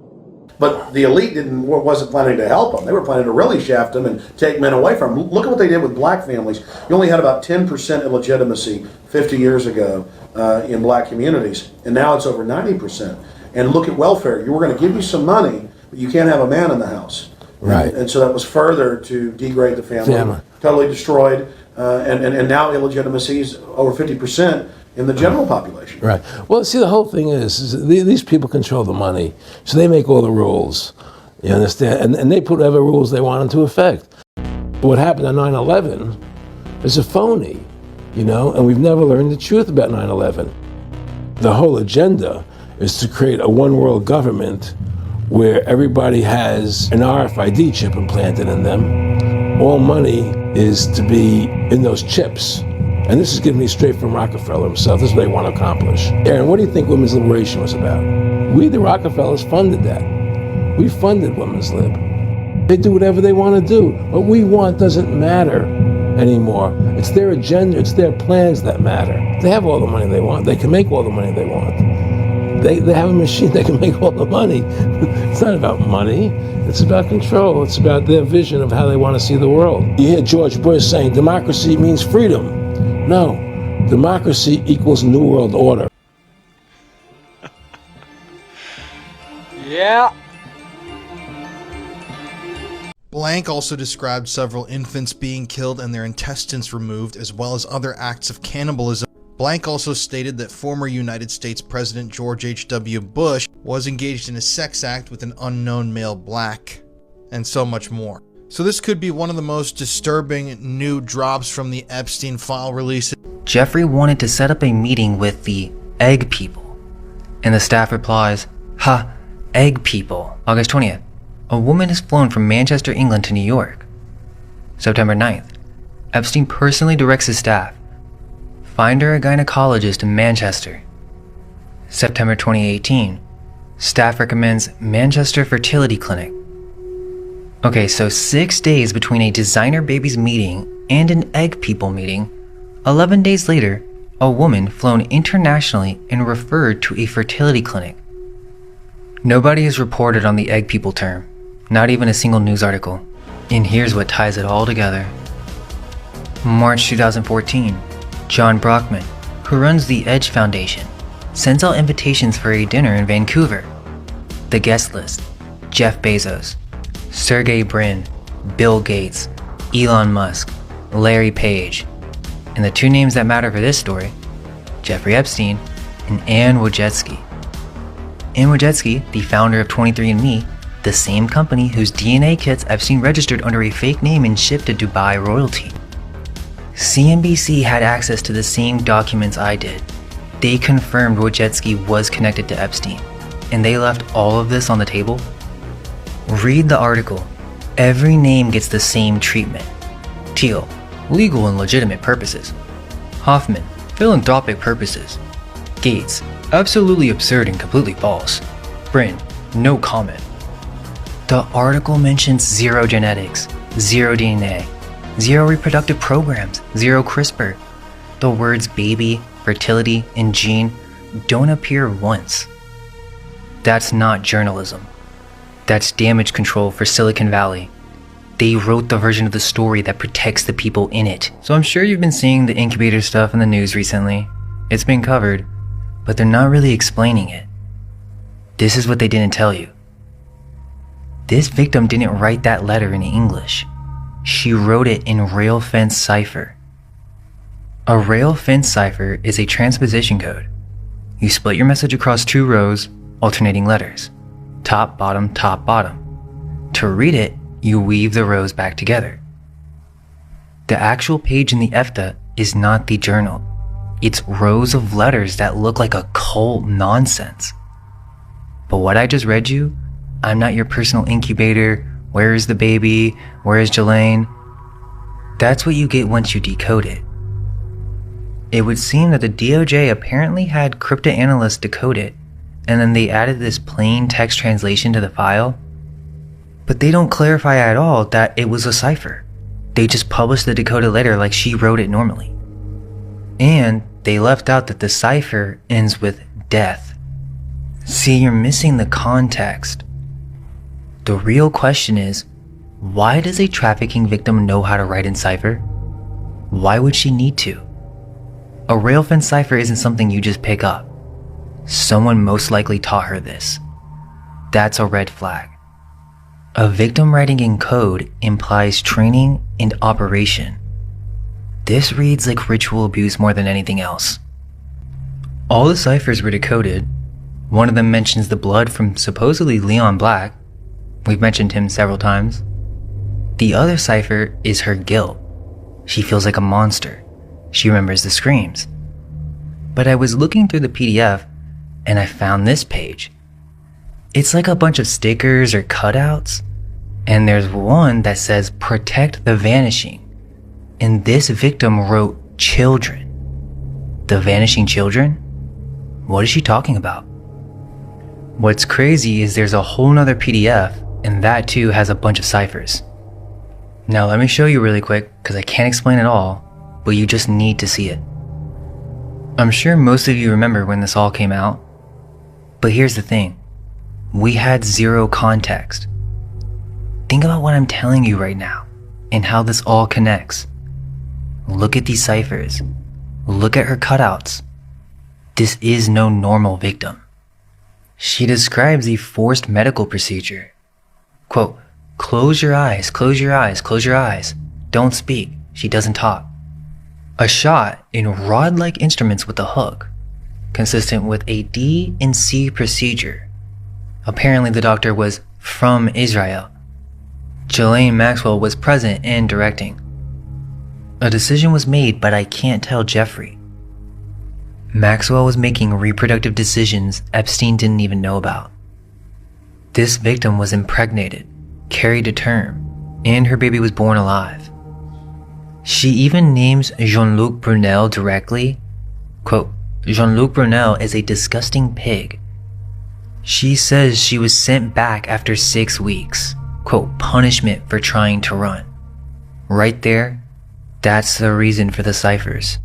But the elite wasn't planning to help them. They were planning to really shaft them and take men away from them. Look at what they did with black families. You only had about 10% illegitimacy 50 years ago in black communities, and now it's over 90%. And look at welfare. You were going to give you some money, but you can't have a man in the house. Right. And so that was further to degrade the family. Totally destroyed. And now illegitimacy is over 50% in the general population. Right. Well, see, the whole thing is these people control the money, so they make all the rules. You understand? And they put whatever rules they want into effect. What happened on 9/11 is a phony, and we've never learned the truth about 9/11. The whole agenda is to create a one-world government where everybody has an RFID chip implanted in them. All money is to be in those chips. And this is given me straight from Rockefeller himself. This is what they want to accomplish. Aaron, what do you think women's liberation was about? We, the Rockefellers, funded that. We funded women's lib. They do whatever they want to do. What we want doesn't matter anymore. It's their agenda, it's their plans that matter. They have all the money they want. They can make all the money they want. They have a machine that can make all the money. It's not about money. It's about control. It's about their vision of how they want to see the world. You hear George Bush saying democracy means freedom. No, democracy equals New World Order. Yeah. Blank also described several infants being killed and their intestines removed, as well as other acts of cannibalism. Blank also stated that former United States President George H.W. Bush was engaged in a sex act with an unknown male black, and so much more. So this could be one of the most disturbing new drops from the Epstein file releases. Jeffrey wanted to set up a meeting with the egg people, and the staff replies, "Ha, egg people." August 20th. A woman is flown from Manchester, England to New York. September 9th. Epstein personally directs his staff. Find her a gynecologist in Manchester. September 2018. Staff recommends Manchester Fertility Clinic. Okay, so 6 days between a designer babies meeting and an egg people meeting. 11 days later, a woman flown internationally and referred to a fertility clinic. Nobody has reported on the egg people term, not even a single news article. And here's what ties it all together. March 2014, John Brockman, who runs the Edge Foundation, sends out invitations for a dinner in Vancouver. The guest list: Jeff Bezos, Sergey Brin, Bill Gates, Elon Musk, Larry Page, and the two names that matter for this story, Jeffrey Epstein and Anne Wojcicki. Anne Wojcicki, the founder of 23andMe, the same company whose DNA kits Epstein registered under a fake name and shipped to Dubai royalty. CNBC had access to the same documents I did. They confirmed Wojcicki was connected to Epstein, and they left all of this on the table. Read the article. Every name gets the same treatment. Thiel, legal and legitimate purposes. Hoffman, philanthropic purposes. Gates, absolutely absurd and completely false. Brin, no comment. The article mentions zero genetics, zero DNA, zero reproductive programs, zero CRISPR. The words baby, fertility, and gene don't appear once. That's not journalism. That's damage control for Silicon Valley. They wrote the version of the story that protects the people in it. So I'm sure you've been seeing the incubator stuff in the news recently. It's been covered, but they're not really explaining it. This is what they didn't tell you. This victim didn't write that letter in English. She wrote it in rail fence cipher. A rail fence cipher is a transposition code. You split your message across 2 rows, alternating letters. Top, bottom, top, bottom. To read it, you weave the rows back together. The actual page in the EFTA is not the journal. It's rows of letters that look like occult nonsense. But what I just read you, I'm not your personal incubator, where is the baby, where is Jelaine? That's what you get once you decode it. It would seem that the DOJ apparently had cryptanalysts decode it, and then they added this plain text translation to the file. But they don't clarify at all that it was a cipher. They just published the decoded letter like she wrote it normally. And they left out that the cipher ends with death. See, you're missing the context. The real question is, why does a trafficking victim know how to write in cipher? Why would she need to? A rail fence cipher isn't something you just pick up. Someone most likely taught her this. That's a red flag. A victim writing in code implies training and operation. This reads like ritual abuse more than anything else. All the ciphers were decoded. One of them mentions the blood from supposedly Leon Black. We've mentioned him several times. The other cipher is her guilt. She feels like a monster. She remembers the screams. But I was looking through the PDF and I found this page. It's like a bunch of stickers or cutouts. And there's one that says protect the vanishing. And this victim wrote children. The vanishing children? What is she talking about? What's crazy is there's a whole nother PDF, and that too has a bunch of ciphers. Now let me show you really quick, because I can't explain it all, but you just need to see it. I'm sure most of you remember when this all came out, but here's the thing. We had zero context. Think about what I'm telling you right now, and how this all connects. Look at these ciphers. Look at her cutouts. This is no normal victim. She describes a forced medical procedure. Quote, close your eyes, close your eyes, close your eyes. Don't speak. She doesn't talk. A shot in rod-like instruments with a hook, consistent with a D and C procedure. Apparently the doctor was from Israel. Ghislaine Maxwell was present and directing. A decision was made, but I can't tell Jeffrey. Maxwell was making reproductive decisions Epstein didn't even know about. This victim was impregnated, carried to term, and her baby was born alive. She even names Jean-Luc Brunel directly. Quote, Jean-Luc Brunel is a disgusting pig. She says she was sent back after 6 weeks. Quote, punishment for trying to run. Right there, that's the reason for the ciphers.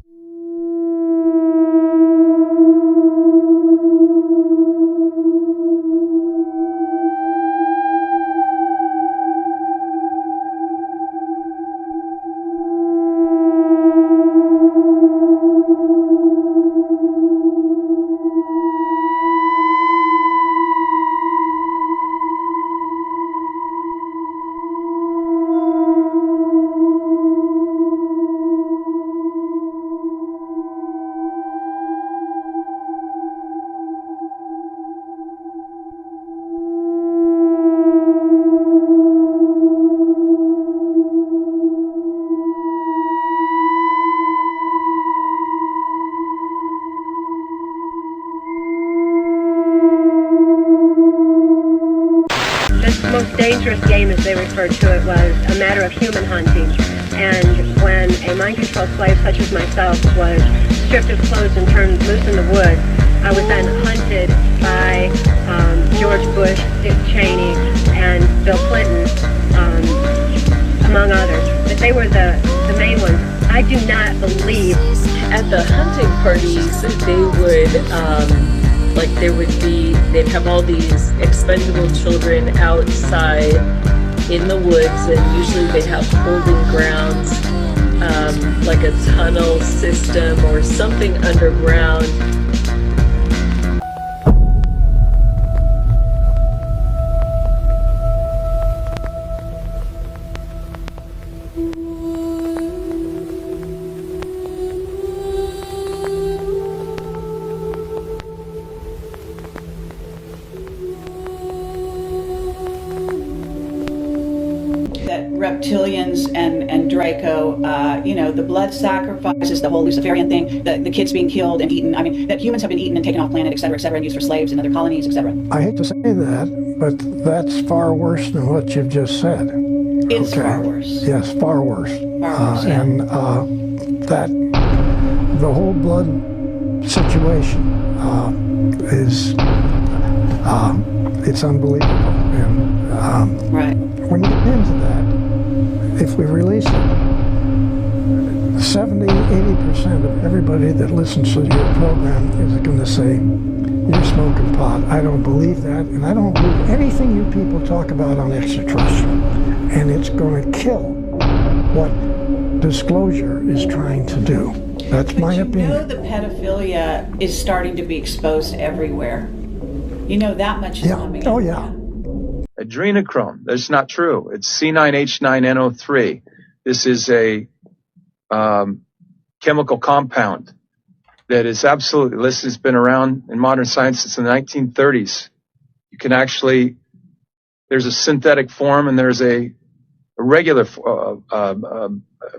The most dangerous game, as they referred to it, was a matter of human hunting. And when a mind-controlled slave such as myself was stripped of clothes and turned loose in the woods, I was then hunted by George Bush, Dick Cheney, and Bill Clinton, among others. But they were the main ones. I do not believe. At the hunting parties, they would they'd have all these expendable children outside in the woods, and usually they'd have holding grounds, like a tunnel system or something underground. Reptilians and Draco, the blood sacrifices, the whole Luciferian thing, the kids being killed and eaten. I mean, that humans have been eaten and taken off planet, et cetera, and used for slaves in other colonies, et cetera. I hate to say that, but that's far worse than what you've just said. It's far worse. Yes, far worse. Far worse, yeah. And that the whole blood situation is it's unbelievable. And right. When you get into that, if we release it, 70–80% of everybody that listens to your program is going to say, you're smoking pot. I don't believe that, and I don't believe anything you people talk about on extraterrestrial. And it's going to kill what disclosure is trying to do. That's my opinion. You know the pedophilia is starting to be exposed everywhere. You know that much is coming out. Oh, yeah. Adrenochrome. That's not true. It's C9H9NO3. This is a chemical compound that is absolutely, this has been around in modern science since the 1930s. You can actually, there's a synthetic form and there's a regular,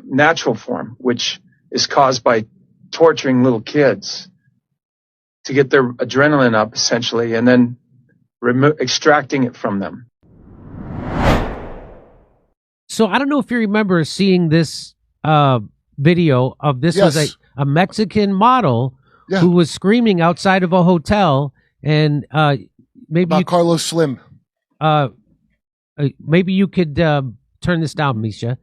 natural form, which is caused by torturing little kids to get their adrenaline up, essentially, and then extracting it from them. So I don't know if you remember seeing this video of this was a Mexican model who was screaming outside of a hotel, and maybe about Carlos Slim. Maybe you could turn this down, Misha,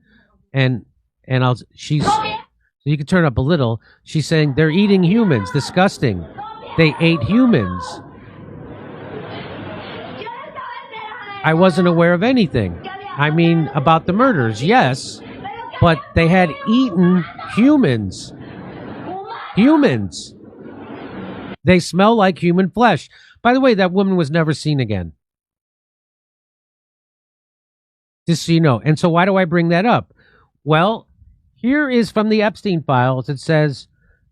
and you could turn up a little. She's saying they're eating humans. Disgusting. They ate humans. I wasn't aware of anything. I mean, about the murders, yes, but they had eaten humans. Humans. They smell like human flesh. By the way, that woman was never seen again. Just so you know. And so why do I bring that up? Well, here is from the Epstein files. It says,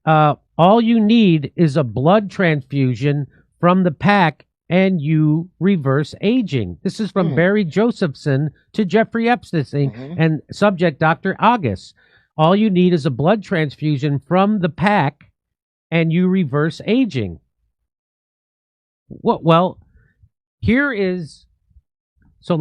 all you need is a blood transfusion from the pack and you reverse aging. This is from Barry Josephson to Jeffrey Epstein and subject Dr. August. All you need is a blood transfusion from the pack and you reverse aging. Well, here is, so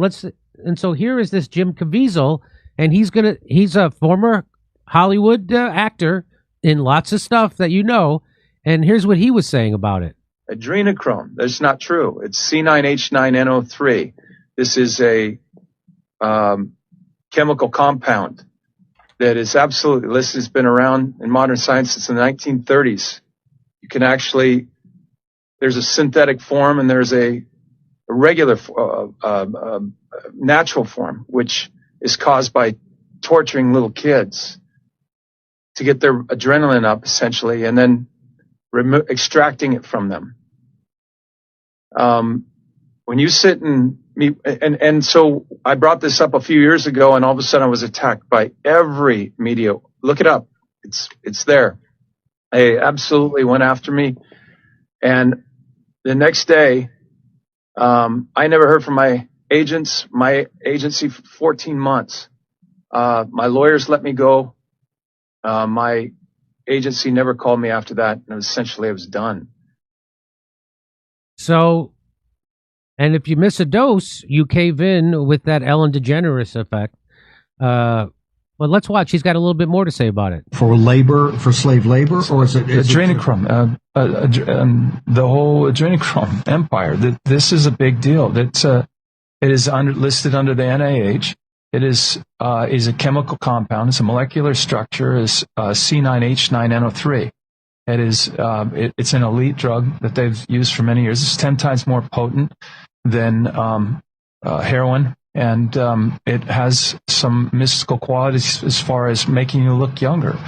here is this Jim Caviezel, and he's a former Hollywood actor in lots of stuff that you know, and here's what he was saying about it. Adrenochrome. That's not true. It's C9H9NO3. This is a chemical compound that is absolutely, this has been around in modern science since the 1930s. You can actually, there's a synthetic form and there's a regular natural form, which is caused by torturing little kids to get their adrenaline up, essentially, and then extracting it from them. When you sit and meet, and so I brought this up a few years ago, and all of a sudden I was attacked by every media. Look it up. It's there. They absolutely went after me. And the next day, I never heard from my agency for 14 months. My lawyers let me go. My agency never called me after that, and essentially I was done. So, and if you miss a dose, you cave in with that Ellen DeGeneres effect. But let's watch. He's got a little bit more to say about it. For slave labor, or is it adrenochrome? The whole adrenochrome empire. This is a big deal. It is listed under the NIH. It is a chemical compound. It's a molecular structure. Is C9H9NO3. It is it's an elite drug that they've used for many years. It's 10 times more potent than heroin, and it has some mystical qualities as far as making you look younger.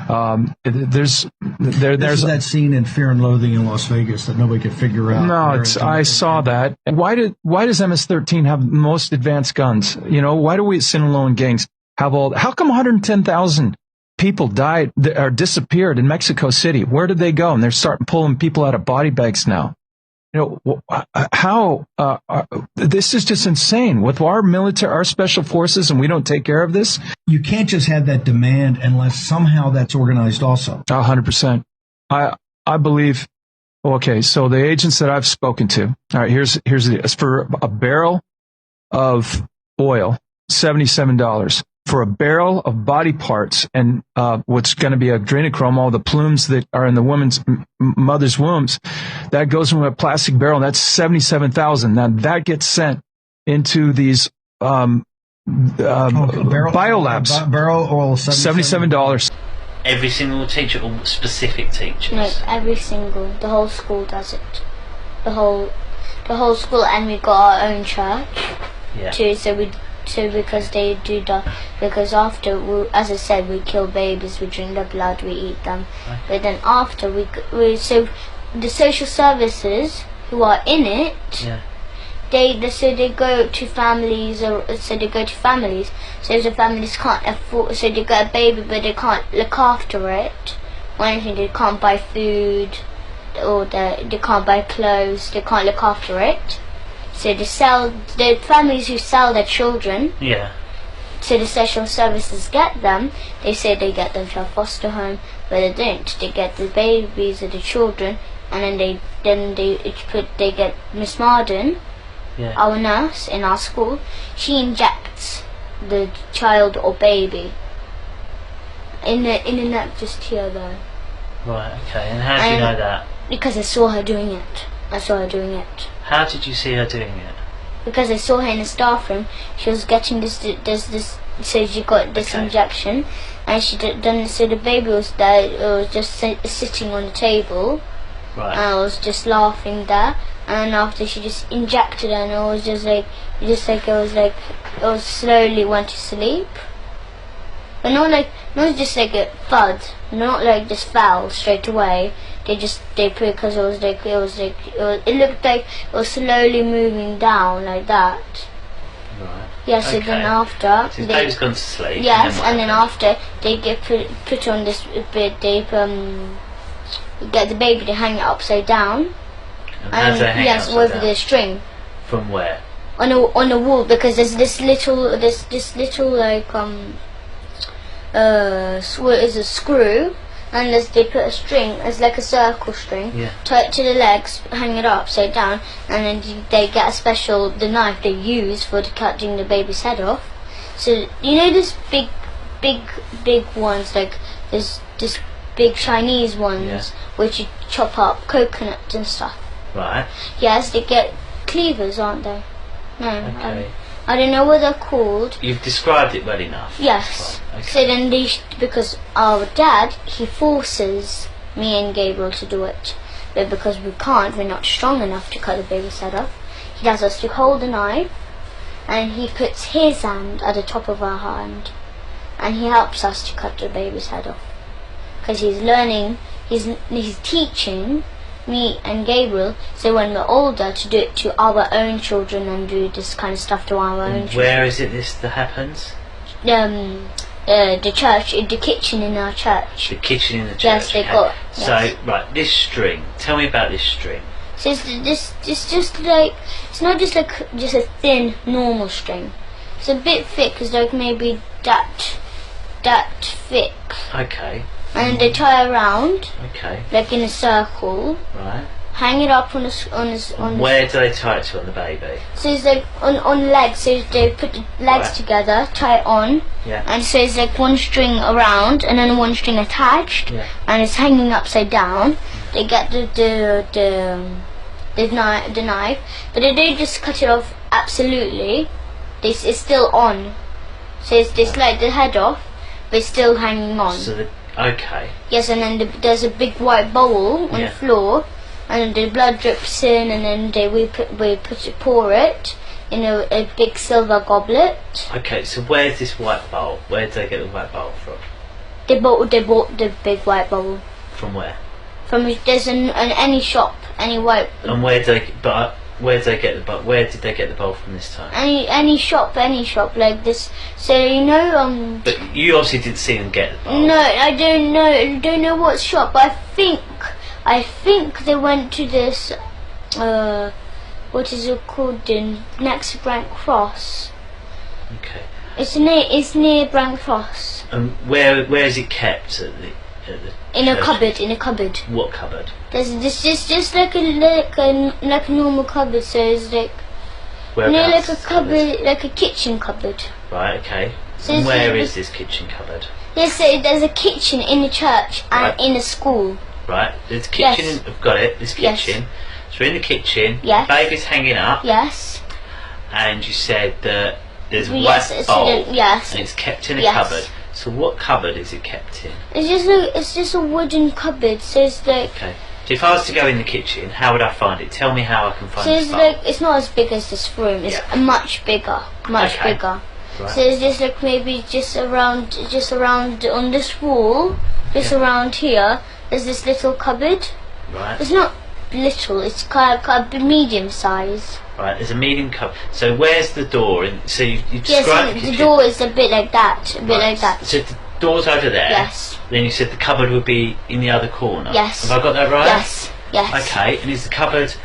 There's that scene in Fear and Loathing in Las Vegas that nobody could figure out. No, I saw that. And why does MS-13 have the most advanced guns? You know, why do we Sinaloa and gangs have all? How come 110,000 people died or disappeared in Mexico City? Where did they go? And they're starting pulling people out of body bags now. You know, how this is just insane. With our military, our special forces, and we don't take care of this. You can't just have that demand unless somehow that's organized also. 100%. I believe. Okay, so the agents that I've spoken to. All right, here's it's for a barrel of oil, $77. For a barrel of body parts and what's going to be adrenochrome, all the plumes that are in the woman's mother's wombs, that goes into a plastic barrel. That's $77,000. Now that gets sent into these biolabs. Barrel oil, $77. Every single teacher or specific teachers? No, every single. The whole school does it. The whole school, and we got our own church too. So because they do that, because after, as I said, we kill babies, we drink their blood, we eat them. Okay. But then after so the social services who are in it, they go to families, So if the families can't afford, so they get a baby, but they can't look after it or anything. They can't buy food, or they can't buy clothes. They can't look after it. So the families who sell their children. Yeah. So the social services get them. They say they get them to a foster home, but they don't. They get the babies or the children, and then they get Miss Marden, our nurse in our school. She injects the child or baby. In the neck, just here though. Right, okay. And how do you know that? Because I saw her doing it. How did you see her doing it? Because I saw her in the staff room. She was getting this. So she got this injection, and she done this. So the baby was there. It was just sitting on the table. Right. And I was just laughing there. And after she just injected her, and it was it was slowly went to sleep. But not just like a thud, not like just fell straight away. Because it looked like it was slowly moving down like that. Right. Yes, okay. So then after so the baby's gone to sleep. Yes, and then after they get put on this bit, they get the baby to hang it upside down. And yes, with down? the string. From where? On a wall, because there's this little like what is a screw, and they put a string, it's like a circle string, tie it to the legs, hang it upside down, and then they get the knife they use for cutting the baby's head off. So you know this big ones, like this big Chinese ones, which you chop up coconuts and stuff. Right. Yes, they get cleavers, aren't they? No. Okay. I don't know what they're called. You've described it well enough. Yes. Right. Okay. So then because our dad, he forces me and Gabriel to do it. But because we're not strong enough to cut the baby's head off, he has us to hold the knife, and he puts his hand at the top of our hand, and he helps us to cut the baby's head off. Because he's learning, he's teaching me and Gabriel, so when we're older, to do it to our own children and do this kind of stuff to our own children. Where is it that happens? The church, the kitchen in our church. The kitchen in the church. Yes, they got. Yes. So right, this string. Tell me about this string. So it's just like, it's not just like just a thin normal string. It's a bit thick. It's like maybe that thick. Okay. And they tie around. Okay. Like in a circle. Right. Hang it up on Where do they tie it to on the baby? So it's like on legs. So they put the legs together, tie it on. Yeah. And so it's like one string around and then one string attached. Yeah. And it's hanging upside down. They get the knife, but they don't just cut it off absolutely. It's still on. So they slide the head off, but it's still hanging on. So okay. Yes, and then there's a big white bowl on the floor, and the blood drips in, and then we pour it in a big silver goblet. Okay, so where's this white bowl? Where did they get the white bowl from? They bought the big white bowl. From where? From there's any shop, any white. And where did they get the bowl? Where did they get the bowl from this time? Any shop like this. So you know. But you obviously didn't see them get the bowl. No, I don't know. I don't know what shop. But I think they went to this. What is it called? Next Brent Cross. Okay. It's near Brent Cross. And where is it kept at the? In a cupboard. What cupboard? There's just like a normal cupboard. So it's like like a cupboard, like a kitchen cupboard. Right. Okay. So and where is this kitchen cupboard? Yes, so there's a kitchen in the church and in a school. Right. There's a kitchen. Yes. I've got it. This kitchen. Yes. So in the kitchen. Yes. The baby's hanging up. Yes. And you said that there's a white bowl. Yes. And it's kept in a cupboard. So what cupboard is it kept in? It's just a wooden cupboard. So it's like. Okay. So if I was to go in the kitchen, how would I find it? Tell me how I can find it. So it's like, it's not as big as this room. It's much bigger. Much bigger. Right. So it's just like maybe just around on this wall, just around here. There's this little cupboard. Right. It's not little. It's kind of medium size. Right, there's a medium cupboard. So where's the door? So you described the door is a bit like that. Like that. So the door's over there. Yes. Then you said the cupboard would be in the other corner. Yes. Have I got that right? Yes. Yes. Okay, and is the cupboard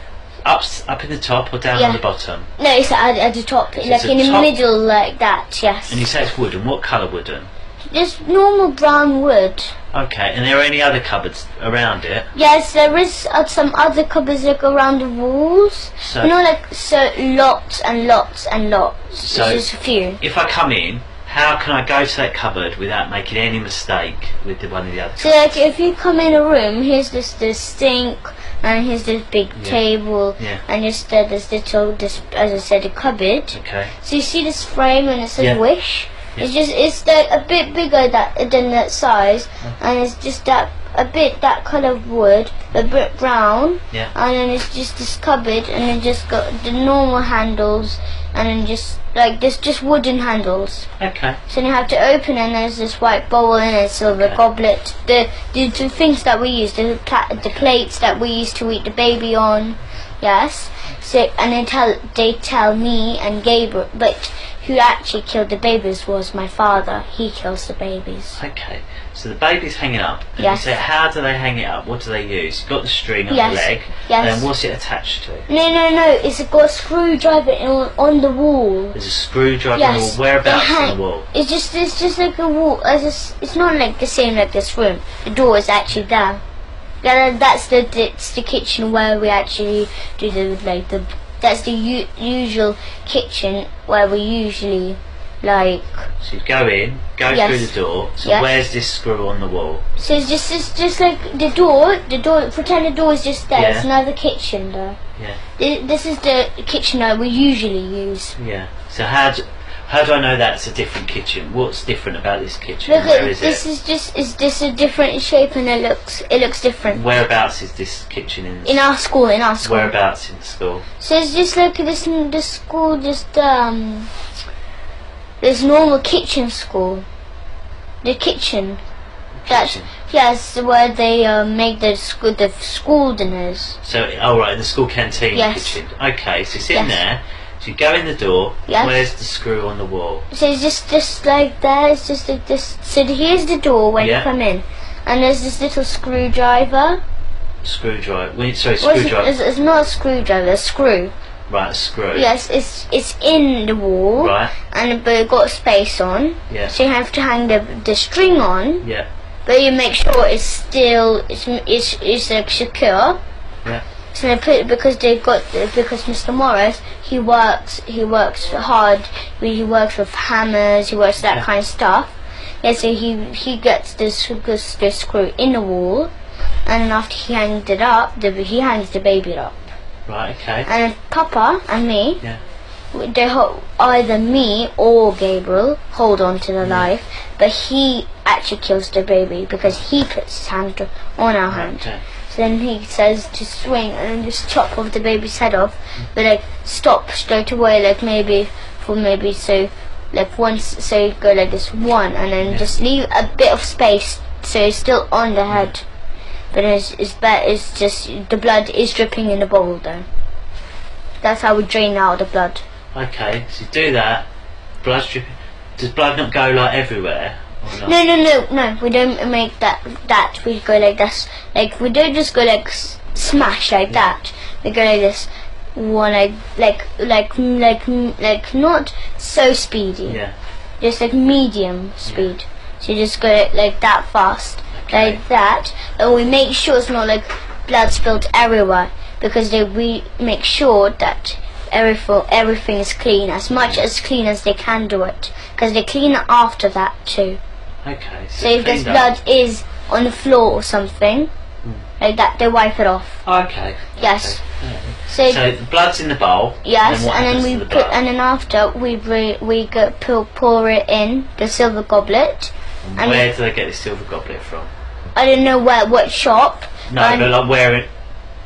up in the top or down on the bottom? No, it's at the top, like in the middle, like that. Yes. And you say it's wooden. What colour wooden? Just normal brown wood. Okay, and there are any other cupboards around it? Yes, there is some other cupboards like around the walls. So, you know, like lots and lots and lots. So just a few. If I come in, How can I go to that cupboard without making any mistake with one of the other? So like if you come in a room, here's this sink, and here's this big table, and just this little, as I said, a cupboard. Okay. So you see this frame and it says wish. Yeah. It's like a bit bigger than that size, and it's just that a bit that colour of wood, a bit brown, and then it's just this cupboard, and then just got the normal handles, and then just like this, just wooden handles. Okay. So you have to open, and there's this white bowl and a silver goblet. The things that we use, the plates that we used to eat the baby on. Yes. So and they tell me and Gabriel, but who actually killed the babies was my father. He kills the babies. Okay. So the baby's hanging up. And Yes. you say, how do they hang it up? What do they use? You've got the string on the leg. Yes. And then what's it attached to? No. It's got a screwdriver on the wall. There's a screwdriver on the wall. Whereabouts on the wall? It's just like a wall. It's not like the same like this room. The door is actually there. Yeah, that's the kitchen where we actually do that's the usual kitchen where we usually like. So you go in, go through the door. So where's this screw on the wall? So it's just like the door. Pretend the door is just there. Yeah. It's another kitchen there. Yeah. This is the kitchen that we usually use. Yeah. So how do I know that's a different kitchen? What's different about this kitchen? Look, Where is this it? is just a different shape, and it looks different. Whereabouts is this kitchen In our school. Whereabouts in the school? So it's just like this school, just this normal kitchen school. The kitchen. Yes, where they make the school dinners. So, right, the school canteen kitchen. Okay, so it's in there. So you go in the door. Yes. Where's the screw on the wall? So it's just like that. It's just like this. So here's the door when you come in, and there's this little screwdriver. Screwdriver. Screwdriver. It's not a screwdriver. A screw. Right, a screw. Yes, it's in the wall. Right. But it got space on. Yeah. So you have to hang the string on. Yeah. But you make sure it's still it's like secure. Yeah. So they put because Mr. Morris he works hard. He works with hammers. He works that kind of stuff. Yeah. So he gets this screw in the wall, and then after he hangs it up, he hangs the baby up. Right. Okay. And then Papa and me. Yeah. Either me or Gabriel hold on to the knife, but he actually kills the baby because he puts his hand on our hand. Okay. So then he says to swing and then just chop off the baby's head off, but like stop straight away, like maybe so like once, so you go like this one, and then just leave a bit of space so it's still on the head, but it's just the blood is dripping in the bowl though. That's how we drain out the blood. Okay, so you do that. Blood's dripping. Does blood not go like everywhere? Or not? No. We don't make that. We go like this. Like we don't just go like smash like that. We go like this. One like not so speedy. Yeah. Just like medium speed. So you just go like that fast, like that, and we make sure it's not like blood spilled everywhere because we make sure that everything is clean, as much as clean as they can do it, because they clean it after that too. Okay. So if there's blood is on the floor or something like that, they wipe it off. Okay. Yes. Okay. So the blood's in the bowl. Yes, and then after we pour it in the silver goblet. And where do they get this silver goblet from? I don't know what shop. No, but like where it.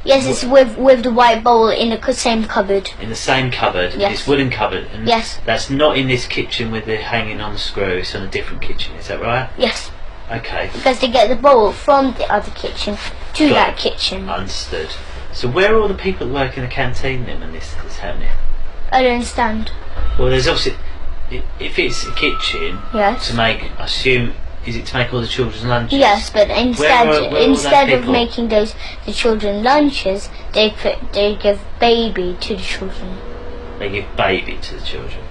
Yes, it's with the white bowl in the same cupboard. In the same cupboard, yes. This wooden cupboard. And yes. That's not in this kitchen with it hanging on the screw. It's on a different kitchen. Is that right? Yes. Okay. Because they get the bowl from the other kitchen to that kitchen. Understood. So where are all the people that work in the canteen then when this is happening? I don't understand. Well, there's obviously, if it's a kitchen, yes. To make, I assume, is it to make all the children's lunches? Yes, but instead of making the children lunches, they give baby to the children. They give baby to the children.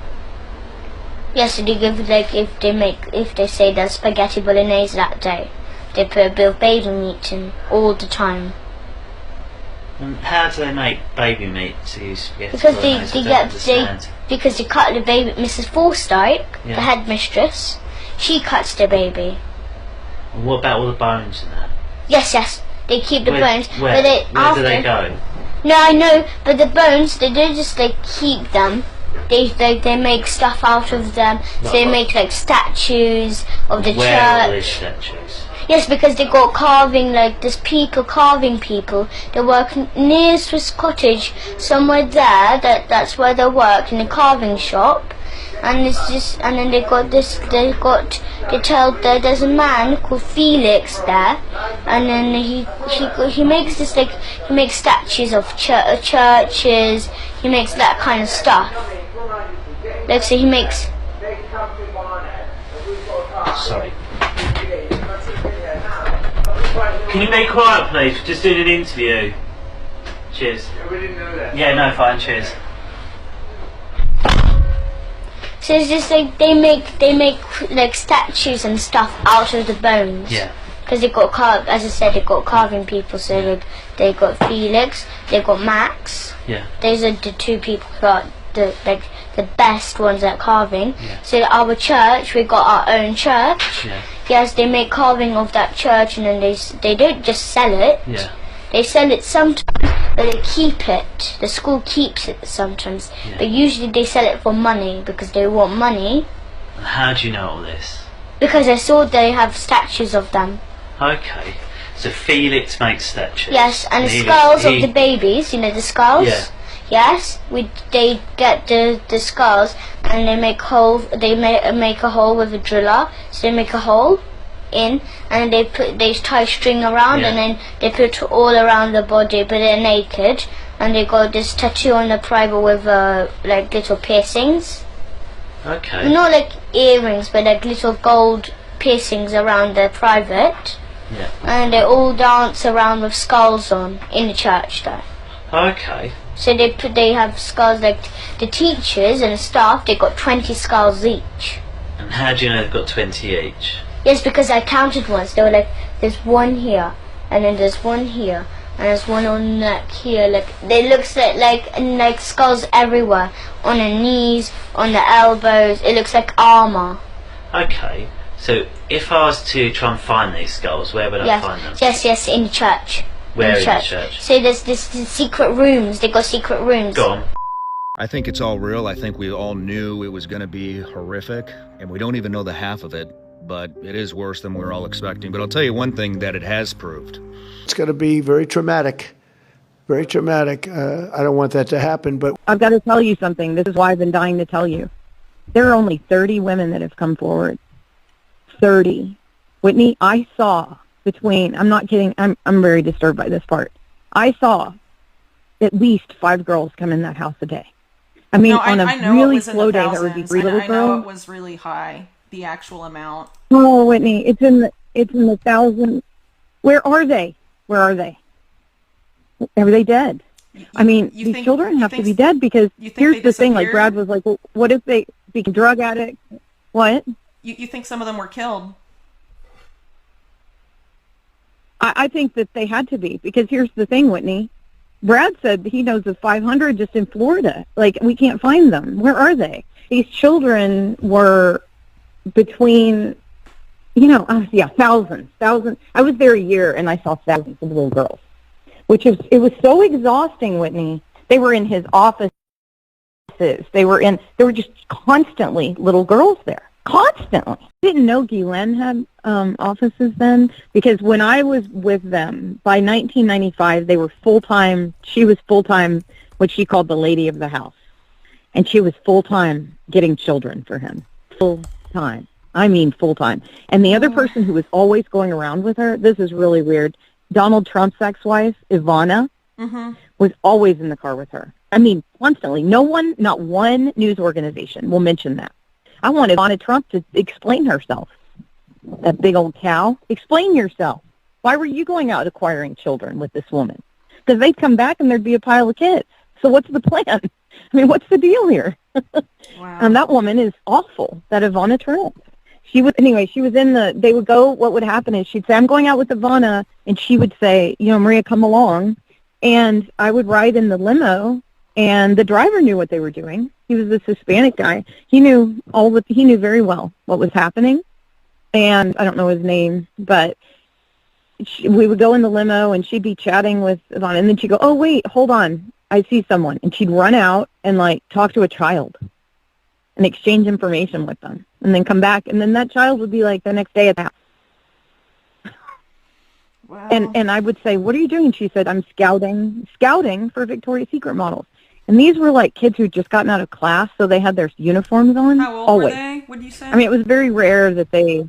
Yes, so they give if they say there's spaghetti bolognese that day, they put a bit of baby meat in all the time. And how do they make baby meat to use spaghetti Because bolognese? because they cut the baby. Mrs. Forsyth, the headmistress, she cuts the baby. And what about all the bones and that? Yes, they keep the bones. Where do they go? No, I know, but the bones, they don't just like keep them. They make stuff out of them. So they make like statues of the Where are all church. these statues? Yes, because they got carving, like there's people carving people. They work near Swiss Cottage, somewhere there. That's where they work, in the carving shop. And it's just, and then they tell that there's a man called Felix there, and then he makes this, like, he makes statues of churches. He makes that kind of stuff. Like, so he makes. Sorry. Can you be quiet, please? We're just doing an interview. Cheers. We didn't know that. Yeah, no, fine. Cheers. So it's just like they make like statues and stuff out of the bones. Yeah. Because they got as I said, they got carving people. So they got Felix, they got Max. Yeah. Those are the two people who are the best ones at carving. Yeah. So our church, we got our own church. Yeah. Yes, they make carving of that church, and then they don't just sell it. Yeah. They sell it sometimes, but they keep it. The school keeps it sometimes, but usually they sell it for money because they want money. And how do you know all this? Because I saw they have statues of them. Okay. So Felix makes statues. Yes, and the skulls of the babies. You know the skulls. Yeah. Yes, they get the skulls and they make hole. They make a hole with a driller. So they make a hole in, and they tie string around, and then they put all around the body, but they're naked, and they got this tattoo on the private with like little piercings. Okay. Not like earrings, but like little gold piercings around the private. Yeah. And they all dance around with skulls on in the church there. Okay. So they have skulls, like the teachers and the staff. They got 20 skulls each. And how do you know they've got 20 each? Yes, because I counted once. They were like, there's one here, and then there's one here, and there's one on the neck here. Like they looks like skulls everywhere, on the knees, on the elbows. It looks like armor. Okay. So if I was to try and find these skulls, where would I find them? Yes, in the church. Where in the church? So there's this secret rooms. They got secret rooms. Go on. I think it's all real. I think we all knew it was going to be horrific, and we don't even know the half of it. But it is worse than we were all expecting. But I'll tell you one thing that it has proved. It's going to be very traumatic. Very traumatic. I don't want that to happen, but I've got to tell you something. This is why I've been dying to tell you. There are only 30 women that have come forward. 30. Whitney, I saw between, I'm not kidding, I'm very disturbed by this part. I saw at least 5 girls come in that house a day. I mean, on a really slow day, there would be 3 little girls. I know it was really high, the actual amount. Oh, Whitney, it's in the thousands. Where are they? Where are they? Are they dead? I mean, these children have to be dead because here's the thing. Like Brad was like, well, what if they become drug addicts? What? You think some of them were killed? I think that they had to be, because here's the thing, Whitney. Brad said he knows of 500 just in Florida. Like, we can't find them. Where are they? These children were between, thousands. I was there a year, and I saw thousands of little girls, it was so exhausting, Whitney. They were in his offices. There were just constantly little girls there. Constantly. I didn't know Guylaine had offices then, because when I was with them, by 1995, they were full-time. She was full-time, what she called the lady of the house. And she was full-time getting children for him. Full-time. I mean full-time. And the other person who was always going around with her, this is really weird, Donald Trump's ex-wife, Ivana, was always in the car with her. I mean, constantly. Not one news organization will mention that. I want Ivana Trump to explain herself. That big old cow. Explain yourself. Why were you going out acquiring children with this woman? Because they'd come back and there'd be a pile of kids. So what's the plan? I mean, what's the deal here? Wow. And that woman is awful, that Ivana Trump. She was they would go, what would happen is she'd say, I'm going out with Ivana, and she would say, Maria, come along. And I would ride in the limo, and the driver knew what they were doing. He was this Hispanic guy. He knew very well what was happening. And I don't know his name, but we would go in the limo, and she'd be chatting with Yvonne, and then she'd go, "Oh, wait, hold on. I see someone." And she'd run out and, like, talk to a child and exchange information with them, and then come back. And then that child would be, like, the next day at the house. Wow. And I would say, "What are you doing?" She said, "I'm scouting for Victoria's Secret models." And these were like kids who'd just gotten out of class, so they had their uniforms on. How old always. were they, would you say? I mean, it was very rare that they,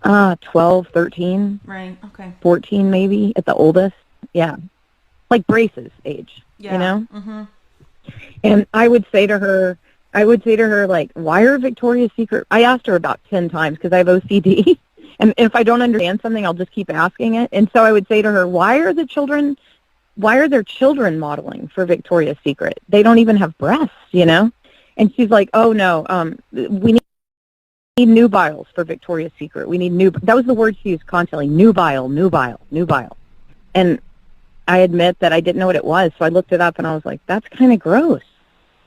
12, 13. Right, okay. 14 maybe at the oldest. Yeah. Like Brace's age, Yeah. you know? Mm-hmm. And I would say to her, like, why are Victoria's Secret? I asked her about 10 times because I have OCD. And if I don't understand something, I'll just keep asking it. And so I would say to her, why are their children modeling for Victoria's Secret? They don't even have breasts, you know? And she's like, oh, no, we need nubiles for Victoria's Secret. We need that was the word she used constantly, nubile. And I admit that I didn't know what it was, so I looked it up, and I was like, that's kind of gross.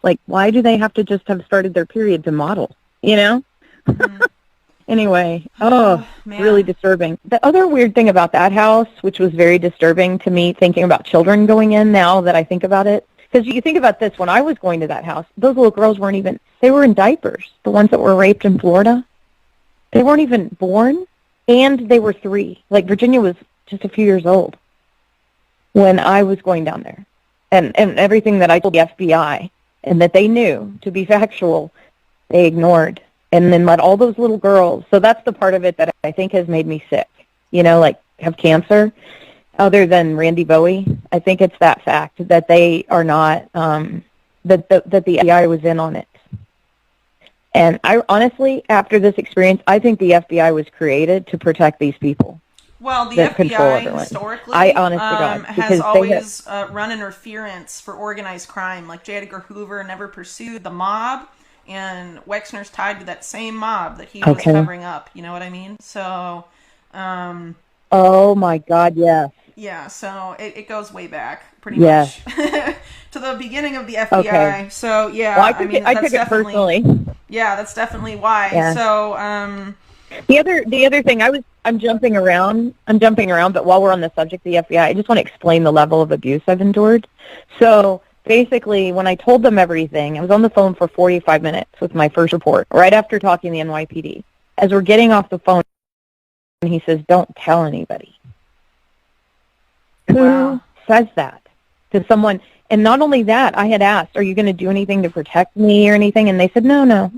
Like, why do they have to just have started their period to model, you know? Mm-hmm. Anyway, really disturbing. The other weird thing about that house, which was very disturbing to me, thinking about children going in now that I think about it, because you think about this, when I was going to that house, those little girls they were in diapers, the ones that were raped in Florida. They weren't even born, and they were 3. Like, Virginia was just a few years old when I was going down there. And everything that I told the FBI and that they knew to be factual, they ignored. And then let all those little girls, so that's the part of it that I think has made me sick, you know, like have cancer, other than Randy Bowie. I think it's that fact that they are not, that the FBI was in on it. And I honestly, after this experience, I think the FBI was created to protect these people. Well, the FBI historically has always run interference for organized crime. Like J. Edgar Hoover never pursued the mob. And Wexner's tied to that same mob that he was covering up. You know what I mean? So, oh my God, yes. Yeah, so it goes way back, pretty much, to the beginning of the FBI. Okay. So yeah, well, I took it personally. Yeah, that's definitely why. Yeah. So, the other thing, I'm jumping around, but while we're on the subject of the FBI, I just want to explain the level of abuse I've endured. So. Basically, when I told them everything, I was on the phone for 45 minutes with my first report, right after talking to the NYPD. As we're getting off the phone, he says, don't tell anybody. Who says that to someone? And not only that, I had asked, are you going to do anything to protect me or anything? And they said, no.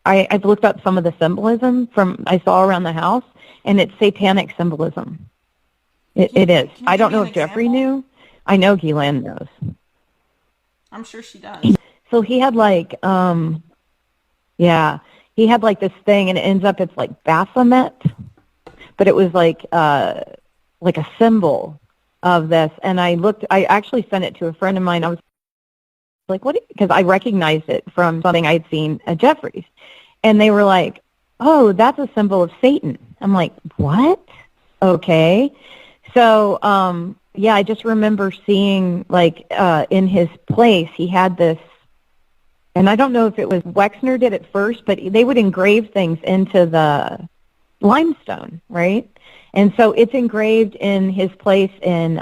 I've looked up some of the symbolism I saw around the house, and it's satanic symbolism. It is. I don't know if Jeffrey knew. I know Ghislaine knows. I'm sure she does. So he had like, he had like this thing, and it ends up, it's like Baphomet, but it was like a symbol of this. And I actually sent it to a friend of mine. I was like, what? Because I recognized it from something I'd seen at Jeffrey's. And they were like, oh, that's a symbol of Satan. I'm like, what? Okay. So, yeah, I just remember seeing, like, in his place, he had this, and I don't know if it was Wexner did it first, but they would engrave things into the limestone, right? And so it's engraved in his place in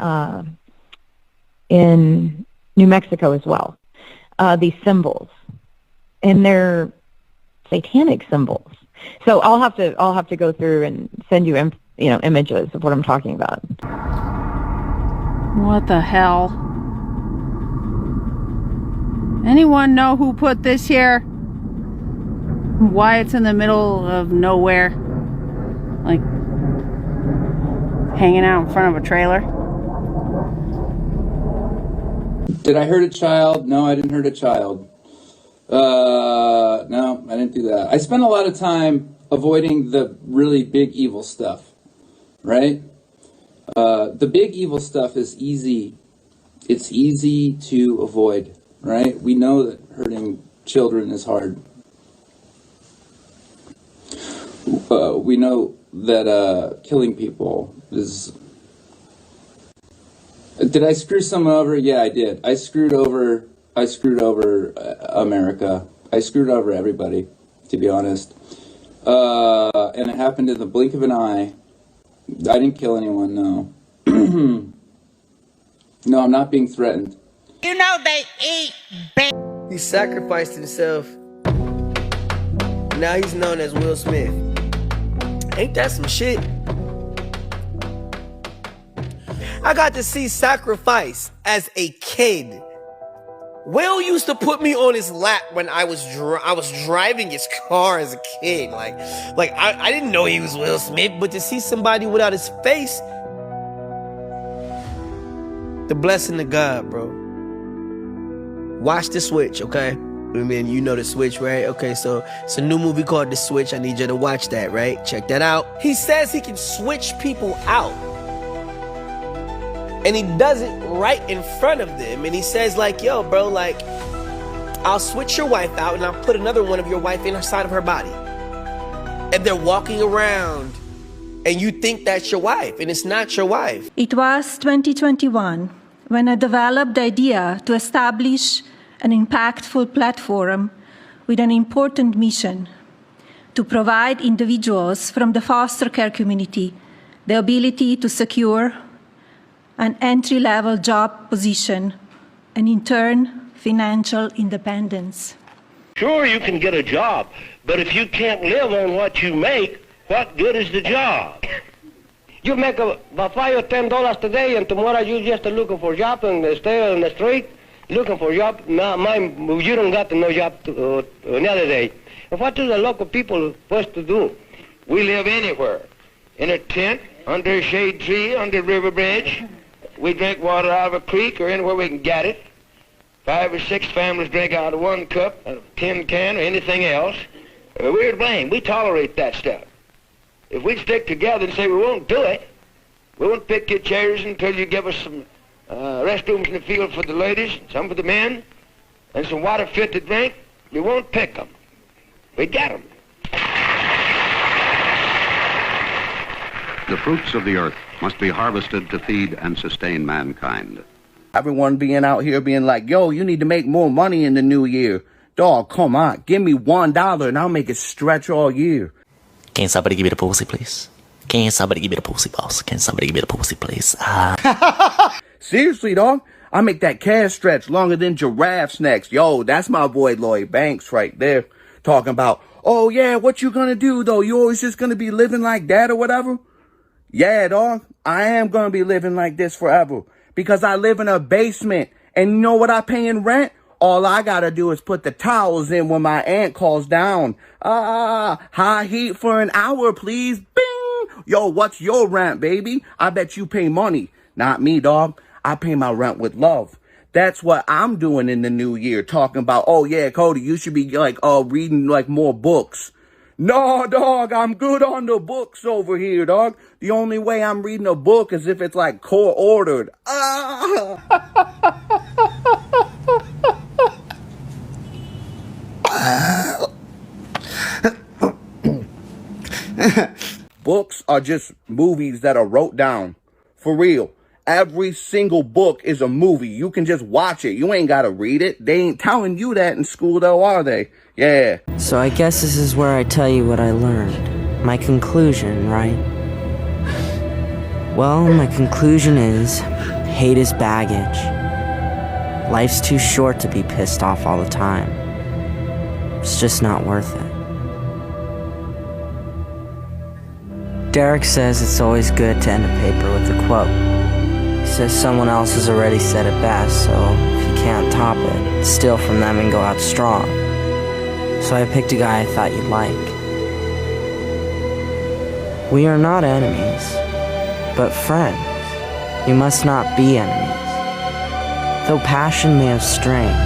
New Mexico as well, these symbols, and they're satanic symbols. So I'll have to go through and send you, images of what I'm talking about. What the hell? Anyone know who put this here? Why it's in the middle of nowhere? Like, hanging out in front of a trailer? Did I hurt a child? No, I didn't hurt a child. No, I didn't do that. I spent a lot of time avoiding the really big evil stuff, right? The big evil stuff is easy. It's easy to avoid, right? We know that hurting children is hard. We know that killing people is Did I screw someone over? Yeah, I did. I screwed over America. I screwed over everybody, to be honest. And it happened in the blink of an eye. I didn't kill anyone, no. No, I'm not being threatened. You know they eat He sacrificed himself. Now he's known as Will Smith. Ain't that some shit? I got to see sacrifice as a kid. Will used to put me on his lap when I was driving his car as a kid. Like I didn't know he was Will Smith, but to see somebody without his face, the blessing of God, bro. Watch The Switch, okay? I mean, you know The Switch, right? Okay, so it's a new movie called The Switch. I need you to watch that, right? Check that out. He says he can switch people out. And he does it right in front of them. And he says like, yo, bro, like, I'll switch your wife out and I'll put another one of your wife inside of her body. And they're walking around and you think that's your wife and it's not your wife. It was 2021 when I developed the idea to establish an impactful platform with an important mission to provide individuals from the foster care community the ability to secure an entry-level job position, and in turn, financial independence. Sure, you can get a job, but if you can't live on what you make, what good is the job? You make about $5 or $10 today, and tomorrow you just looking for a job and stay on the street looking for a job. You don't got no job another day. And what do the local people supposed to do? We live anywhere, in a tent, under a shade tree, under a river bridge. We drink water out of a creek or anywhere we can get it. 5 or 6 families drink out of one cup, a tin can, or anything else. We're to blame. We tolerate that stuff. If we stick together and say we won't do it, we won't pick your chairs until you give us some restrooms in the field for the ladies, some for the men, and some water fit to drink, we won't pick them. We get them. The fruits of the earth must be harvested to feed and sustain mankind. Everyone being out here being like, yo, you need to make more money in the new year. Dog, come on, give me $1 and I'll make it stretch all year. Can somebody give me the pussy, please? Can somebody give me the pussy, boss? Can somebody give me the pussy, please? Seriously, dog, I make that cash stretch longer than giraffes next. Yo, that's my boy Lloyd Banks right there. Talking about, oh yeah, what you gonna do though? You always just gonna be living like that or whatever? Yeah, dog, I am going to be living like this forever because I live in a basement and you know what I pay in rent? All I got to do is put the towels in when my aunt calls down. High heat for an hour, please. Bing! Yo, what's your rent, baby? I bet you pay money. Not me, dog. I pay my rent with love. That's what I'm doing in the new year, talking about, oh yeah, Cody, you should be like, reading like more books. No, dog, I'm good on the books over here, dog. The only way I'm reading a book is if it's like court-ordered. Books are just movies that are wrote down. For real. Every single book is a movie. You can just watch it. You ain't got to read it. They ain't telling you that in school, though, are they? Yeah. So I guess this is where I tell you what I learned. My conclusion, right? Well, my conclusion is hate is baggage. Life's too short to be pissed off all the time. It's just not worth it. Derek says it's always good to end a paper with a quote. He says someone else has already said it best, so if you can't top it, steal from them and go out strong. So I picked a guy I thought you'd like. We are not enemies, but friends. We must not be enemies. Though passion may have strained,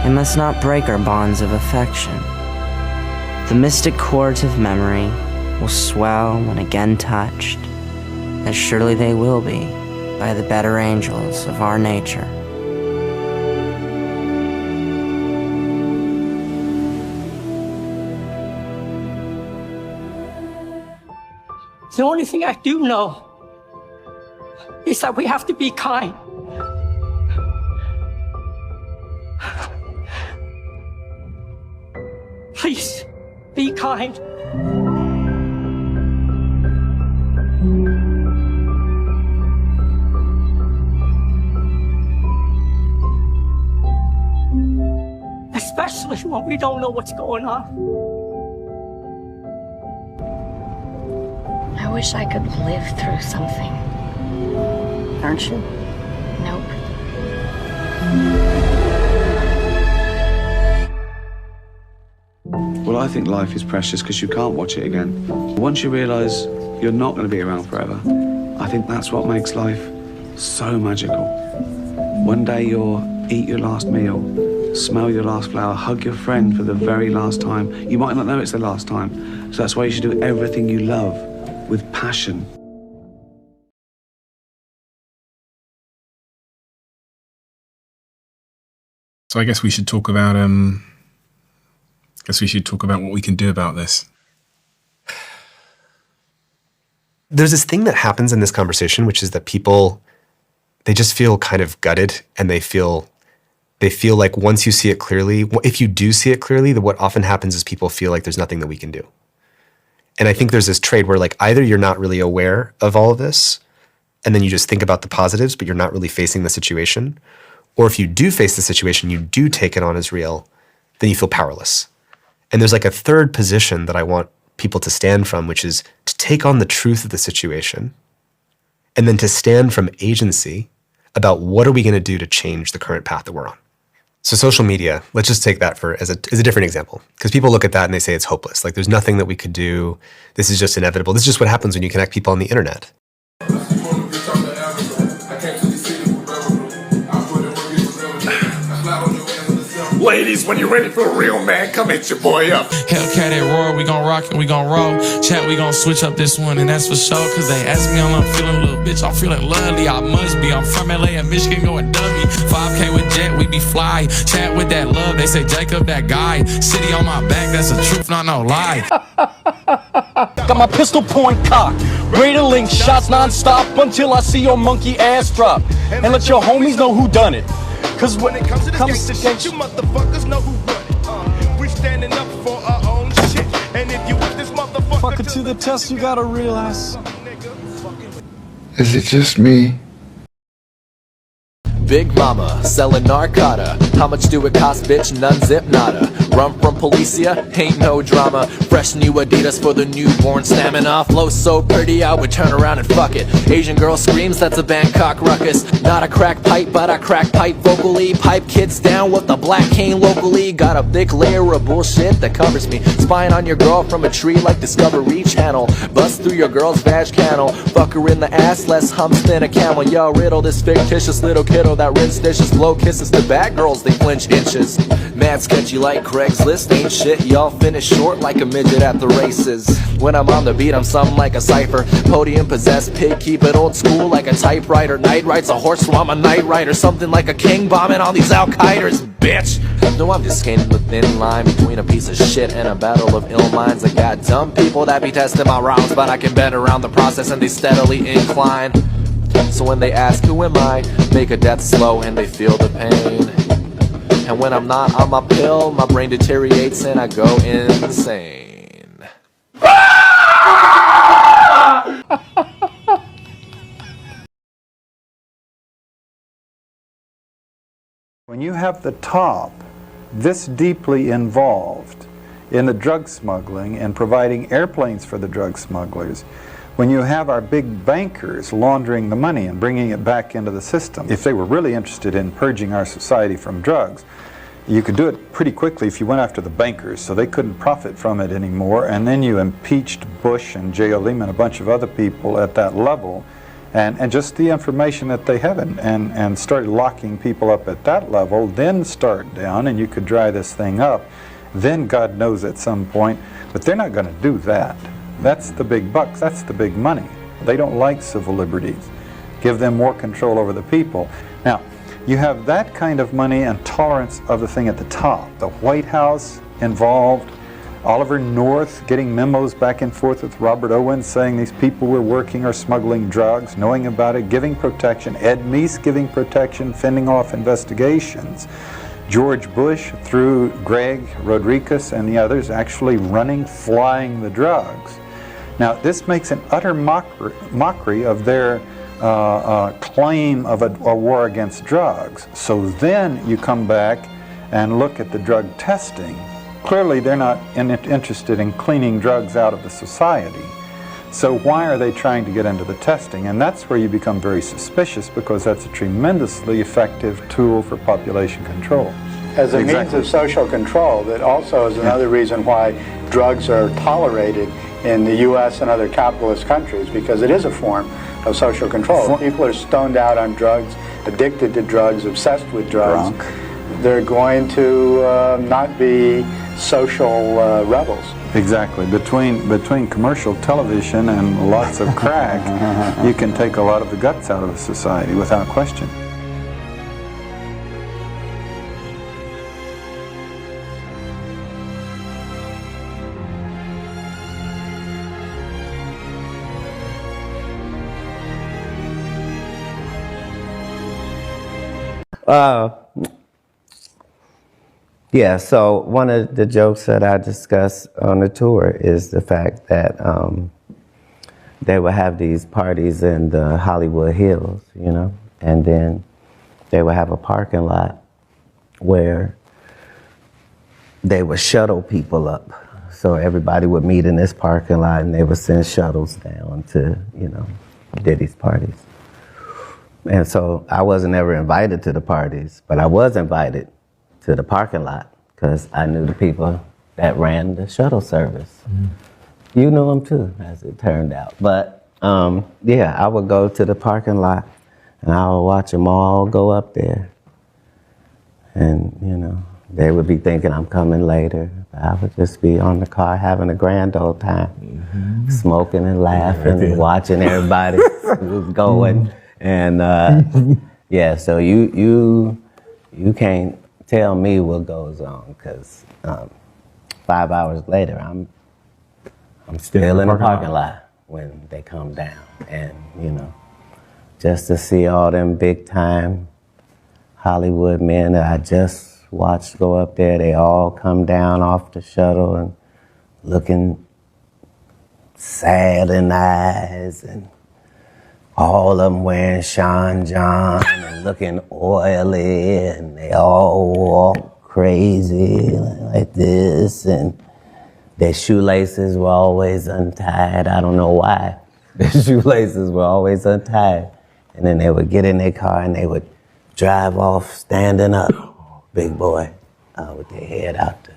it must not break our bonds of affection. The mystic chords of memory will swell when again touched, as surely they will be by the better angels of our nature. The only thing I do know is that we have to be kind. Please, be kind. Especially when we don't know what's going on. I wish I could live through something. Aren't you? Nope. Well, I think life is precious because you can't watch it again. Once you realise you're not going to be around forever, I think that's what makes life so magical. One day you'll eat your last meal, smell your last flower, hug your friend for the very last time. You might not know it's the last time, so that's why you should do everything you love with passion. So I guess we should talk about what we can do about this. There's this thing that happens in this conversation, which is that people, they just feel kind of gutted, and they feel like once you see it clearly, if you do see it clearly, then what often happens is people feel like there's nothing that we can do. And I think there's this trade where like either you're not really aware of all of this, and then you just think about the positives, but you're not really facing the situation. Or if you do face the situation, you do take it on as real, then you feel powerless. And there's like a third position that I want people to stand from, which is to take on the truth of the situation, and then to stand from agency about what are we going to do to change the current path that we're on. So social media, let's just take that as a different example, because people look at that and they say it's hopeless. Like there's nothing that we could do. This is just inevitable. This is just what happens when you connect people on the internet. Ladies, when you're ready for a real man, come hit your boy up. Hellcat at Roar, we gon' rock and we gon' roll. Chat, we gon' switch up this one, and that's for sure. Cause they ask me, I'm feeling a little bitch, I'm feeling lovely. I must be, I'm from LA and Michigan going dummy. 5K with Jet, we be fly. Chat with that love, they say Jacob that guy. City on my back, that's the truth, not no lie. Got my pistol point cocked, ready to link shots non-stop until I see your monkey ass drop. And let your homies know who done it. Cause when it comes to this gangsta shit, you motherfuckers know who run it. We standing up for our own shit. And if you want this motherfucker to the test, you gotta realize. Is it just me? Big Mama, selling narcotta. How much do it cost, bitch? None zip nada. Run from Policia, ain't no drama. Fresh new Adidas for the newborn stamina. Flow so pretty, I would turn around and fuck it. Asian girl screams, that's a Bangkok ruckus. Not a crack pipe, but I crack pipe vocally. Pipe kids down with the black cane locally. Got a thick layer of bullshit that covers me. Spying on your girl from a tree like Discovery Channel. Bust through your girl's vag canal. Fuck her in the ass, less humps than a camel. Yo, riddle this fictitious little kiddo that rinse dishes, blow kisses to bad girls, they flinch inches. Mad sketchy like Craigslist, ain't shit, y'all finish short like a midget at the races. When I'm on the beat, I'm something like a cipher. Podium possessed pig, keep it old school like a typewriter. Night rides a horse, so I'm a night rider. Something like a king bombing all these Al-Qaeders, bitch. No, I'm just skating the thin line between a piece of shit and a battle of ill minds. I got dumb people that be testing my rounds, but I can bet around the process and they steadily incline. So when they ask who am I, make a death slow and they feel the pain. And when I'm not on my pill, my brain deteriorates and I go insane. When you have the top this deeply involved in the drug smuggling and providing airplanes for the drug smugglers, when you have our big bankers laundering the money and bringing it back into the system, if they were really interested in purging our society from drugs, you could do it pretty quickly if you went after the bankers so they couldn't profit from it anymore, and then you impeached Bush and J.O. Lehman and a bunch of other people at that level, and just the information that they have, and started locking people up at that level, then start down, and you could dry this thing up. Then God knows at some point, but they're not going to do that. That's the big bucks, that's the big money. They don't like civil liberties. Give them more control over the people. Now, you have that kind of money and tolerance of the thing at the top. The White House involved, Oliver North getting memos back and forth with Robert Owens saying these people were working or smuggling drugs, knowing about it, giving protection, Ed Meese giving protection, fending off investigations. George Bush through Greg Rodriguez and the others actually flying the drugs. Now, this makes an utter mockery of their claim of a war against drugs. So then you come back and look at the drug testing. Clearly, they're not interested in cleaning drugs out of the society. So why are they trying to get into the testing? And that's where you become very suspicious, because that's a tremendously effective tool for population control. As a means of social control, that also is another reason why drugs are tolerated in the U.S. and other capitalist countries, because it is a form of social control. People are stoned out on drugs, addicted to drugs, obsessed with drugs. Drunk. They're going to not be social rebels. Exactly. Between commercial television and lots of crack, you can take a lot of the guts out of a society without question. Yeah, so one of the jokes that I discuss on the tour is the fact that they would have these parties in the Hollywood Hills, you know, and then they would have a parking lot where they would shuttle people up. So everybody would meet in this parking lot and they would send shuttles down to, you know, Diddy's parties. And so I wasn't ever invited to the parties, but I was invited to the parking lot because I knew the people that ran the shuttle service. You knew them too, as it turned out. But yeah, I would go to the parking lot and I would watch them all go up there. And, you know, they would be thinking I'm coming later. I would just be on the car having a grand old time, smoking and laughing and watching everybody who's going. And yeah, so you can't tell me what goes on, because 5 hours later I'm still in the parking lot when they come down. And, you know, just to see all them big time Hollywood men that I just watched go up there, they all come down off the shuttle and looking sad in the eyes, and all of them wearing Sean John and looking oily, and they all walk crazy like this, and their shoelaces were always untied. I don't know why. Their shoelaces were always untied. And then they would get in their car and they would drive off standing up, big boy, with their head out there.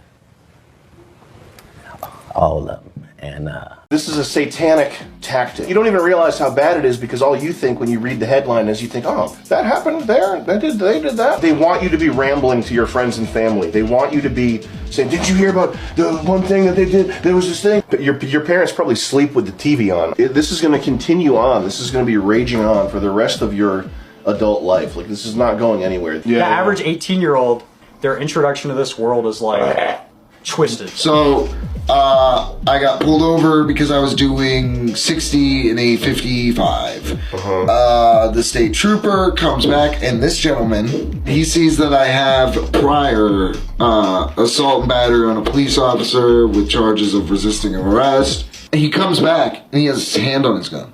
All of them. And this is a satanic tactic. You don't even realize how bad it is, because all you think when you read the headline is you think, oh, that happened there, they did that. They want you to be rambling to your friends and family. They want you to be saying, did you hear about the one thing that they did? There was this thing. Your parents probably sleep with the TV on. This is going to continue on. This is going to be raging on for the rest of your adult life. Like, this is not going anywhere. The average 18-year-old, their introduction to this world is like twisted. So I got pulled over because I was doing 60 in a 55. The state trooper comes back, and this gentleman, he sees that I have prior assault and battery on a police officer with charges of resisting arrest. He comes back and he has his hand on his gun.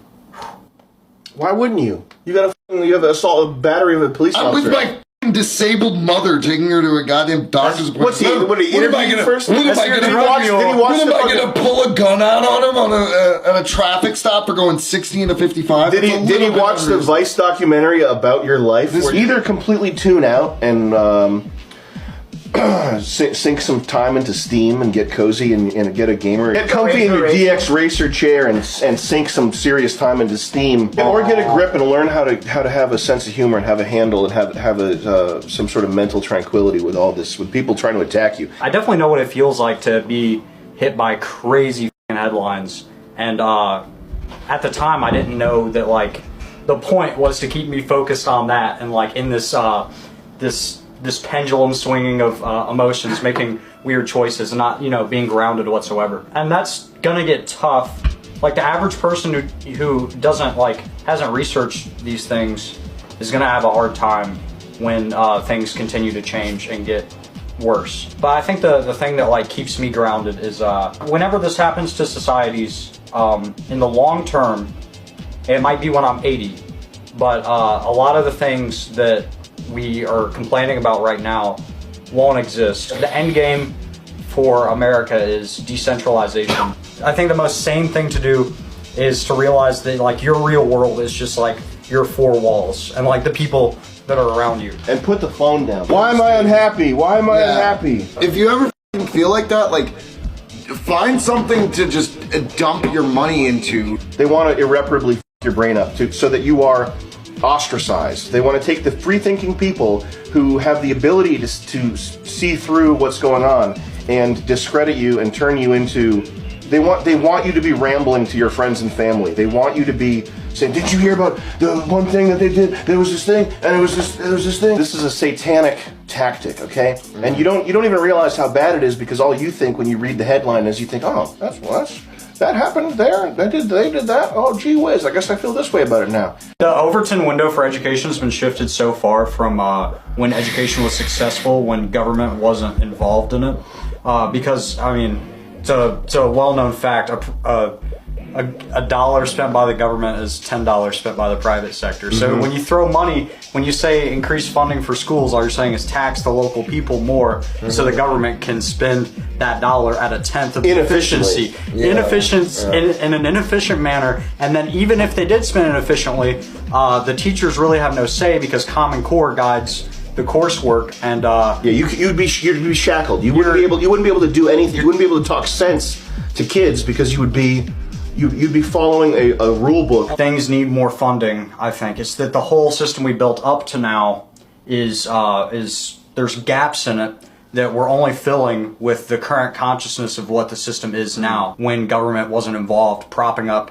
Why wouldn't you? You have the assault and battery of a police officer. I'm with my disabled mother, taking her to a goddamn doctor's appointment. What's he? What am I gonna pull a gun out on him on a traffic stop for going 60 into 55? Did he watch the Vice documentary about your life? Either completely tune out and sink some time into Steam and get cozy and get a gamer. Get comfy in your DX Racer chair and sink some serious time into Steam, or get a grip and learn how to have a sense of humor and have a handle and have some sort of mental tranquility with all this, with people trying to attack you. I definitely know what it feels like to be hit by crazy headlines, and at the time I didn't know that like the point was to keep me focused on that, and like in this this pendulum swinging of emotions, making weird choices and not, you know, being grounded whatsoever. And that's gonna get tough. Like the average person who doesn't hasn't researched these things is gonna have a hard time when things continue to change and get worse. But I think the thing that like keeps me grounded is whenever this happens to societies, in the long term, it might be when I'm 80, but a lot of the things that we are complaining about right now won't exist. The end game for America is decentralization. I think the most sane thing to do is to realize that like your real world is just like your four walls and like the people that are around you. And put the phone down. Why am I unhappy? Why am I unhappy? If you ever feel like that, like, find something to just dump your money into. They want to irreparably f your brain up so that you are ostracized. They want to take the free-thinking people who have the ability to see through what's going on and discredit you and turn you into. They want you to be rambling to your friends and family. They want you to be saying, "Did you hear about the one thing that they did? There was this thing, and it was this thing." This is a satanic tactic, okay? And you don't even realize how bad it is because all you think when you read the headline is you think, "Oh, that happened there. They did that. Oh, gee whiz. I guess I feel this way about it now." The Overton window for education has been shifted so far from when education was successful, when government wasn't involved in it. Because, I mean, it's a well-known fact, a dollar spent by the government is $10 spent by the private sector. So when you throw money, when you say increase funding for schools, all you're saying is tax the local people more so the government can spend that dollar at a tenth of the efficiency. In an inefficient manner. And then even if they did spend it efficiently, the teachers really have no say because Common Core guides the coursework, and you'd be shackled. You wouldn't be able to do anything. You wouldn't be able to talk sense to kids because you'd be following a rule book. Things need more funding, I think. It's that the whole system we built up to now is there's gaps in it that we're only filling with the current consciousness of what the system is now when government wasn't involved, propping up,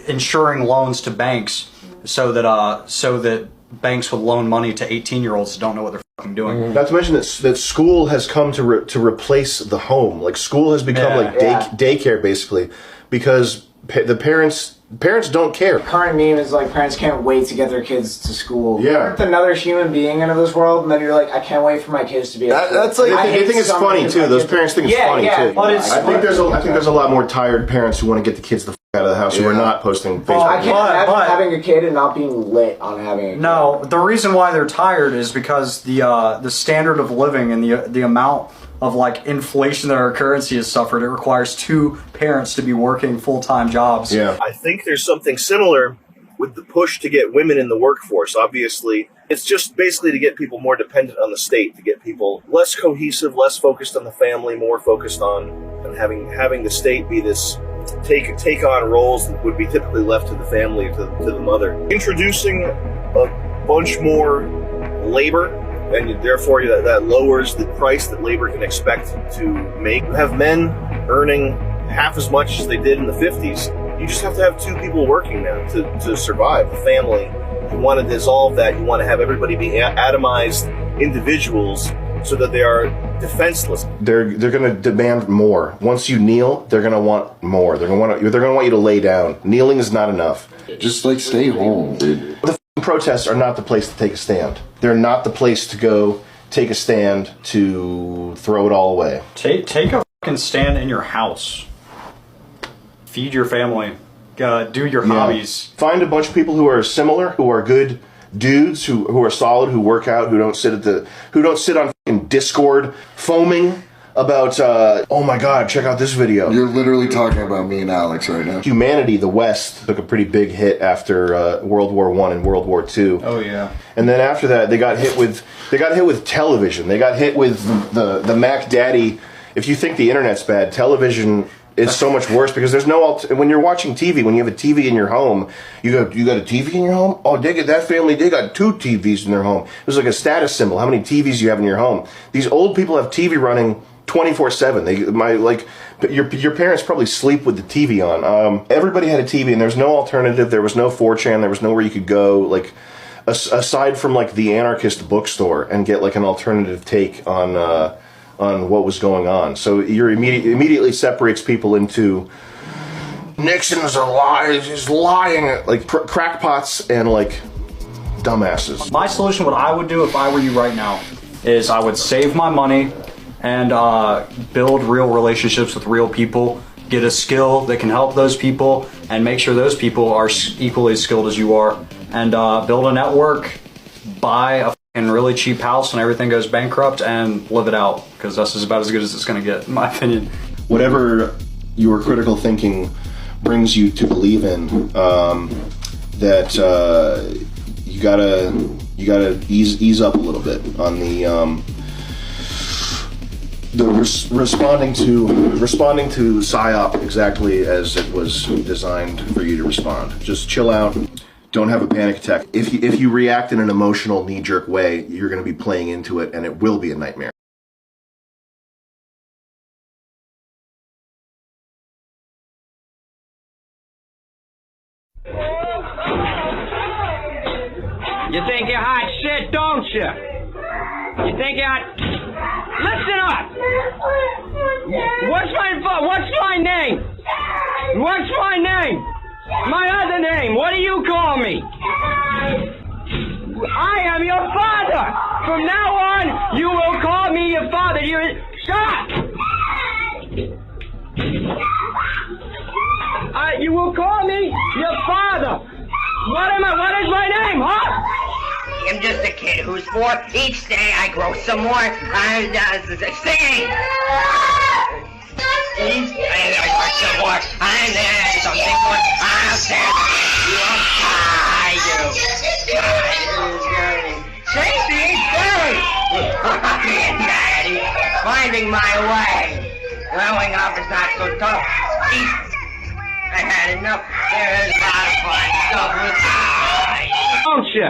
ensuring loans to banks so that banks would loan money to 18-year-olds who don't know what they're fucking doing. Not to mention that school has come to replace the home. Like school has become like daycare basically, because the parents don't care. Current meme is like parents can't wait to get their kids to school. Yeah. With another human being into this world, and then you're like, I can't wait for my kids to be. That's like they think it's funny too. Those parents think it's funny too. But I think there's a lot more tired parents who want to get the kids the out of the house who are not posting Facebook. I can't imagine having a kid and not being lit on having a kid. No, the reason why they're tired is because the standard of living and the amount of like inflation that our currency has suffered, it requires two parents to be working full-time jobs. Yeah. I think there's something similar with the push to get women in the workforce. Obviously, it's just basically to get people more dependent on the state, to get people less cohesive, less focused on the family, more focused on having the state be this take on roles that would be typically left to the family, to the mother. Introducing a bunch more labor, and therefore that lowers the price that labor can expect to make. You have men earning half as much as they did in the 50s. You just have to have two people working now to survive the family. You want to dissolve that. You want to have everybody be atomized individuals so that they are defenseless. They're going to demand more. Once you kneel, they're going to want more. They're going to want you to lay down. Kneeling is not enough. Just like stay home, dude. The protests are not the place to take a stand. They're not the place to go take a stand to throw it all away. Take a fucking stand in your house. Feed your family. Do your hobbies. Find a bunch of people who are similar, who are good dudes, who are solid, who work out, who don't sit on fucking Discord foaming about oh my god, check out this video. You're literally talking about me and Alex right now. Humanity, the West, took a pretty big hit after World War I and World War II. Oh yeah. And then after that, they got hit with television. They got hit with the Mac Daddy. If you think the internet's bad, television is so much worse because there's no when you're watching TV, when you have a TV in your home, you got a TV in your home? Oh, that family, they got 2 TVs in their home. It was like a status symbol, how many TVs you have in your home. These old people have TV running 24/7. Your parents probably sleep with the TV on. Everybody had a TV, and there's no alternative. There was no 4chan. There was nowhere you could go, like aside from like the anarchist bookstore, and get like an alternative take on what was going on. So you're immediately separates people into Nixon's a lie. He's lying. Like crackpots and like dumbasses. My solution, what I would do if I were you right now, is I would save my money and build real relationships with real people, get a skill that can help those people, and make sure those people are equally as skilled as you are, and build a network, buy a fucking really cheap house when everything goes bankrupt, and live it out, because that's about as good as it's going to get, in my opinion. Whatever your critical thinking brings you to believe in, that you gotta ease up a little bit on responding to PSYOP exactly as it was designed for you to respond. Just chill out. Don't have a panic attack. If you react in an emotional, knee-jerk way, you're going to be playing into it, and it will be a nightmare. You think you're hot shit, don't you? You think you're hot... Listen up! What's my name? What's my name? My other name, what do you call me? I am your father! From now on, you will call me your father. Shut up! You will call me your father. What is my name, huh? I'm just a kid who's 4. Each day I grow some more. I'm singing. Each day I grow some more. I'm there, something more. I'll stand. You won't die, you. Tracy, Daddy, finding my way. Growing up is not so tough. I had enough. There is a lot of fun stuff with I. Don't you?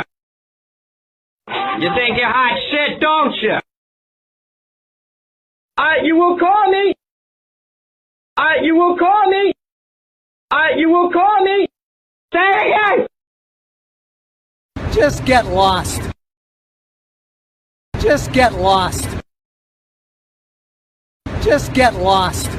You think you're hot shit, don't you? You will call me. You will call me. You will call me. Say it again. Just get lost. Just get lost. Just get lost.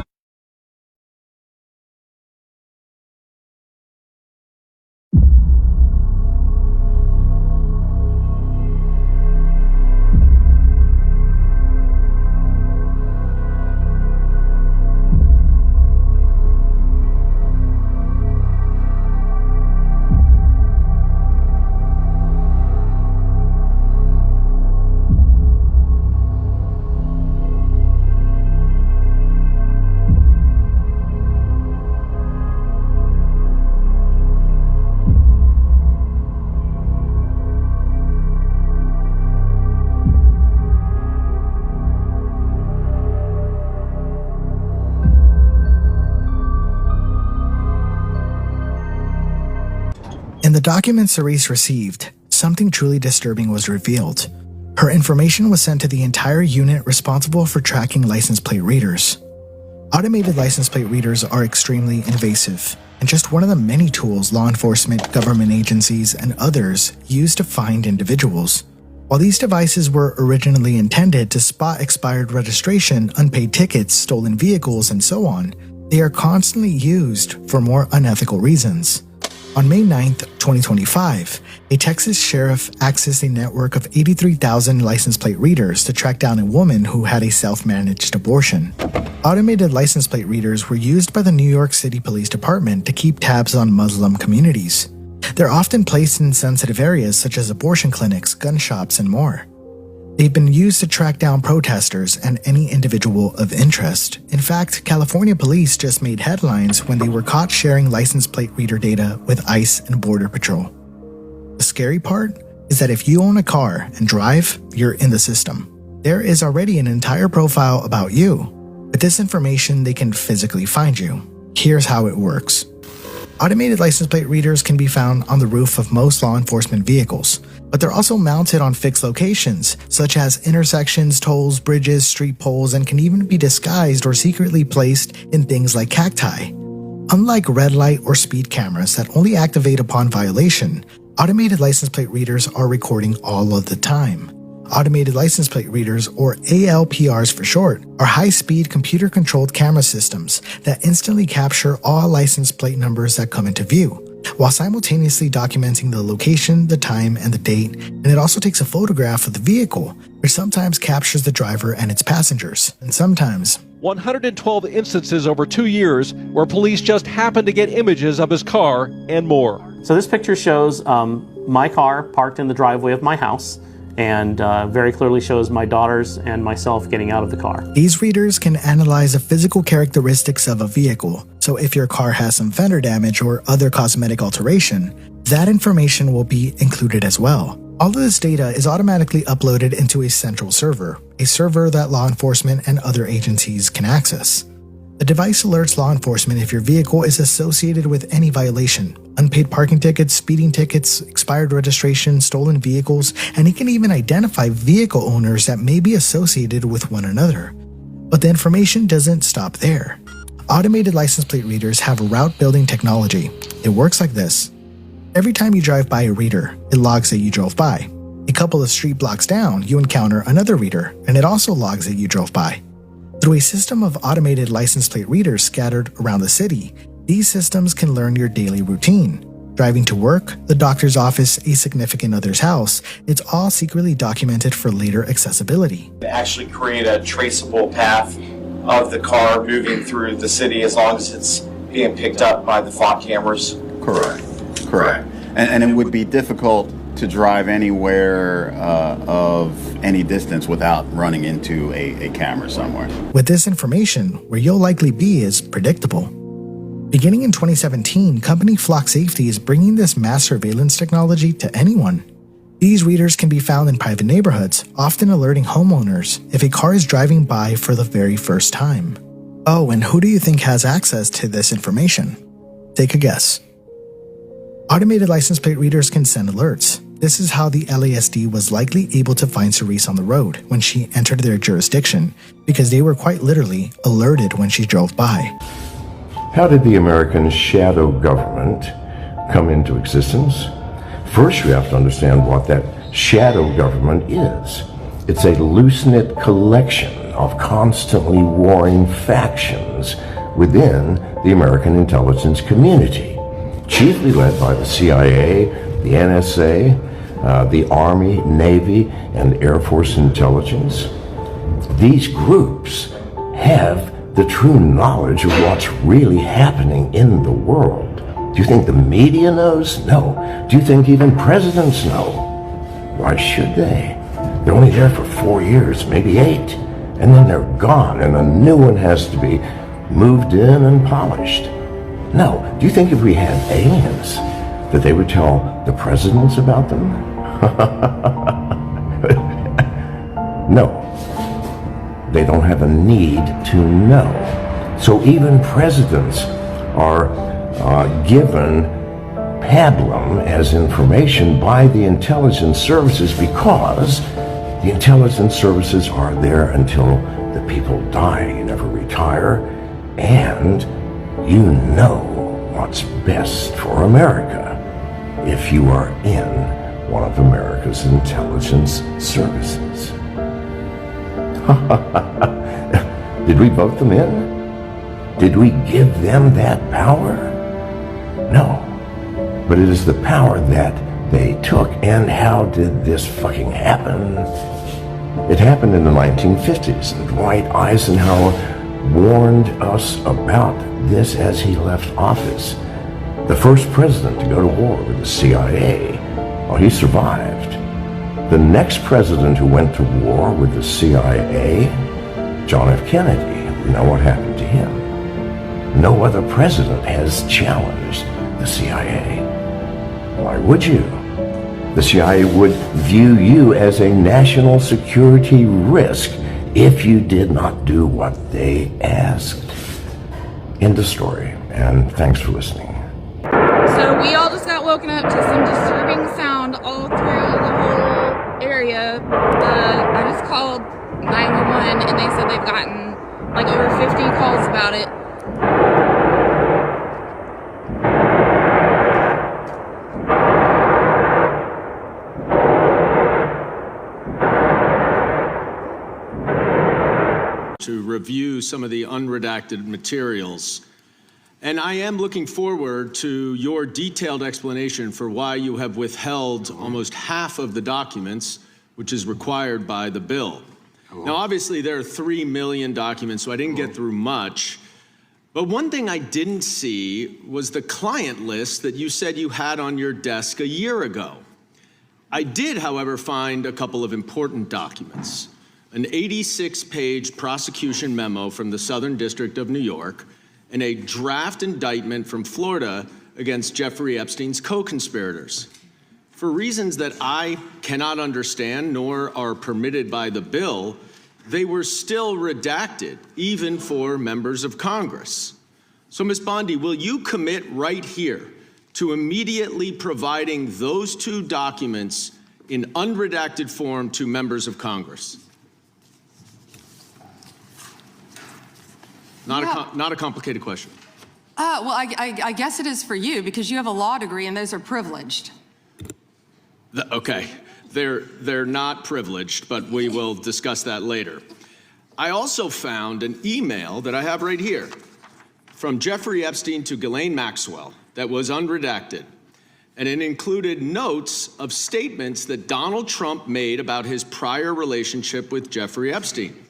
In the documents Cerise received, something truly disturbing was revealed. Her information was sent to the entire unit responsible for tracking license plate readers. Automated license plate readers are extremely invasive, and just one of the many tools law enforcement, government agencies, and others use to find individuals. While these devices were originally intended to spot expired registration, unpaid tickets, stolen vehicles, and so on, they are constantly used for more unethical reasons. On May 9th, 2025, a Texas sheriff accessed a network of 83,000 license plate readers to track down a woman who had a self-managed abortion. Automated license plate readers were used by the New York City Police Department to keep tabs on Muslim communities. They're often placed in sensitive areas such as abortion clinics, gun shops, and more. They've been used to track down protesters and any individual of interest. In fact, California police just made headlines when they were caught sharing license plate reader data with ICE and Border Patrol. The scary part is that if you own a car and drive, you're in the system. There is already an entire profile about you. With this information, they can physically find you. Here's how it works. Automated license plate readers can be found on the roof of most law enforcement vehicles, but they're also mounted on fixed locations, such as intersections, tolls, bridges, street poles, and can even be disguised or secretly placed in things like cacti. Unlike red light or speed cameras that only activate upon violation, automated license plate readers are recording all of the time. Automated license plate readers, or ALPRs for short, are high-speed computer-controlled camera systems that instantly capture all license plate numbers that come into view. while simultaneously documenting the location, the time, and the date, and it also takes a photograph of the vehicle, which sometimes captures the driver and its passengers, and sometimes 112 instances over 2 years where police just happened to get images of his car and more. So this picture shows my car parked in the driveway of my house, and very clearly shows my daughters and myself getting out of the car. These readers can analyze the physical characteristics of a vehicle, so if your car has some fender damage or other cosmetic alteration, that information will be included as well. All of this data is automatically uploaded into a central server, a server that law enforcement and other agencies can access. The device alerts law enforcement if your vehicle is associated with any violation, unpaid parking tickets, speeding tickets, expired registration, stolen vehicles, and it can even identify vehicle owners that may be associated with one another. But the information doesn't stop there. Automated license plate readers have route building technology. It works like this. Every time you drive by a reader, it logs that you drove by. A couple of street blocks down, you encounter another reader, and it also logs that you drove by. Through a system of automated license plate readers scattered around the city, these systems can learn your daily routine. Driving to work, the doctor's office, a significant other's house, it's all secretly documented for later accessibility. Actually create a traceable path of the car moving through the city as long as it's being picked up by the flock cameras. Correct. And it would be difficult to drive anywhere of any distance without running into a camera somewhere. With this information, where you'll likely be is predictable. Beginning in 2017, company Flock Safety is bringing this mass surveillance technology to anyone. These readers can be found in private neighborhoods, often alerting homeowners if a car is driving by for the very first time. Oh, and who do you think has access to this information? Take a guess. Automated license plate readers can send alerts. This is how the LASD was likely able to find Cerise on the road when she entered their jurisdiction, because they were quite literally alerted when she drove by. How did the American shadow government come into existence? First, you have to understand what that shadow government is. It's a loose-knit collection of constantly warring factions within the American intelligence community, chiefly led by the CIA, the NSA, the Army, Navy, and Air Force intelligence. These groups have the true knowledge of what's really happening in the world. Do you think the media knows? No. Do you think even presidents know? Why should they? They're only there for 4 years, maybe 8, and then they're gone, and a new one has to be moved in and polished. No. Do you think if we had aliens, that they would tell the presidents about them? No. They don't have a need to know. So even presidents are given pablum as information by the intelligence services because the intelligence services are there until the people die. You never retire, and you know what's best for America if you are in one of America's intelligence services. Did we vote them in? Did we give them that power? No. But it is the power that they took. And how did this fucking happen? It happened in the 1950s, and Dwight Eisenhower warned us about this as he left office. The first president to go to war with the CIA, well, he survived. The next president who went to war with the CIA, John F. Kennedy, you know what happened to him? No other president has challenged the CIA. Why would you? The CIA would view you as a national security risk if you did not do what they asked. End of story, and thanks for listening. So we all just got woken up to some disturbing sound all through the whole area. I just called 911 and they said they've gotten like over 50 calls about it. To review some of the unredacted materials. And I am looking forward to your detailed explanation for why you have withheld almost half of the documents, which is required by the bill. Now, obviously, there are 3 million documents, so I didn't get through much. But one thing I didn't see was the client list that you said you had on your desk a year ago. I did, however, find a couple of important documents. An 86-page prosecution memo from the Southern District of New York, and a draft indictment from Florida against Jeffrey Epstein's co-conspirators. For reasons that I cannot understand nor are permitted by the bill, they were still redacted, even for members of Congress. So, Ms. Bondi, will you commit right here to immediately providing those 2 documents in unredacted form to members of Congress? Not a complicated question. Well, I guess it is for you because you have a law degree and those are privileged. Okay, they're not privileged, but we will discuss that later. I also found an email that I have right here from Jeffrey Epstein to Ghislaine Maxwell that was unredacted, and it included notes of statements that Donald Trump made about his prior relationship with Jeffrey Epstein.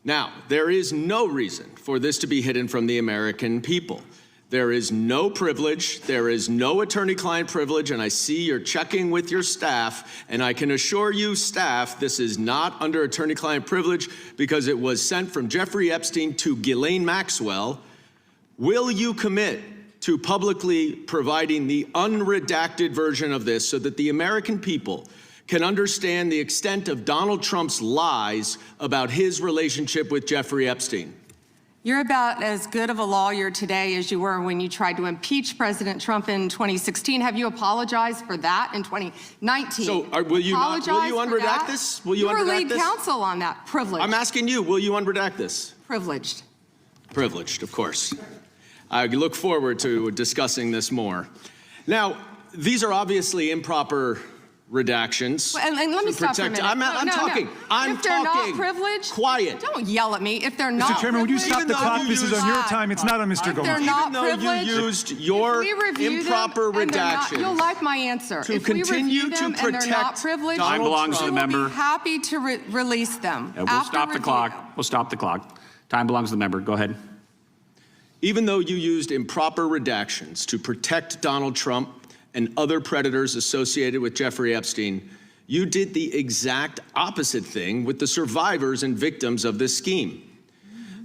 Now, there is no reason for this to be hidden from the American people. There is no privilege, there is no attorney-client privilege, and I see you're checking with your staff, and I can assure you, staff, this is not under attorney-client privilege because it was sent from Jeffrey Epstein to Ghislaine Maxwell. Will you commit to publicly providing the unredacted version of this so that the American people can understand the extent of Donald Trump's lies about his relationship with Jeffrey Epstein? You're about as good of a lawyer today as you were when you tried to impeach President Trump in 2016. Have you apologized for that in 2019? So will you unredact this? Will you unredact this? You were lead counsel on that. Privileged. I'm asking you, will you unredact this? Privileged. Privileged, of course. I look forward to discussing this more. Now, these are obviously improper redactions. Well, and let me stop for a minute. I'm talking. If they're not privileged, quiet. Don't yell at me. If they're not Mr. Chairman, would you stop the clock? This is on your time. It's not on Mr. Goldman. They're not Even though you used your improper redactions. You'll like my answer. To if we continue review them to and they're not protect privileged, Time belongs to the we will member. be happy to release them. We'll stop the clock. We'll stop the clock. Time belongs to the member. Go ahead. Even though you used improper redactions to protect Donald Trump and other predators associated with Jeffrey Epstein, you did the exact opposite thing with the survivors and victims of this scheme.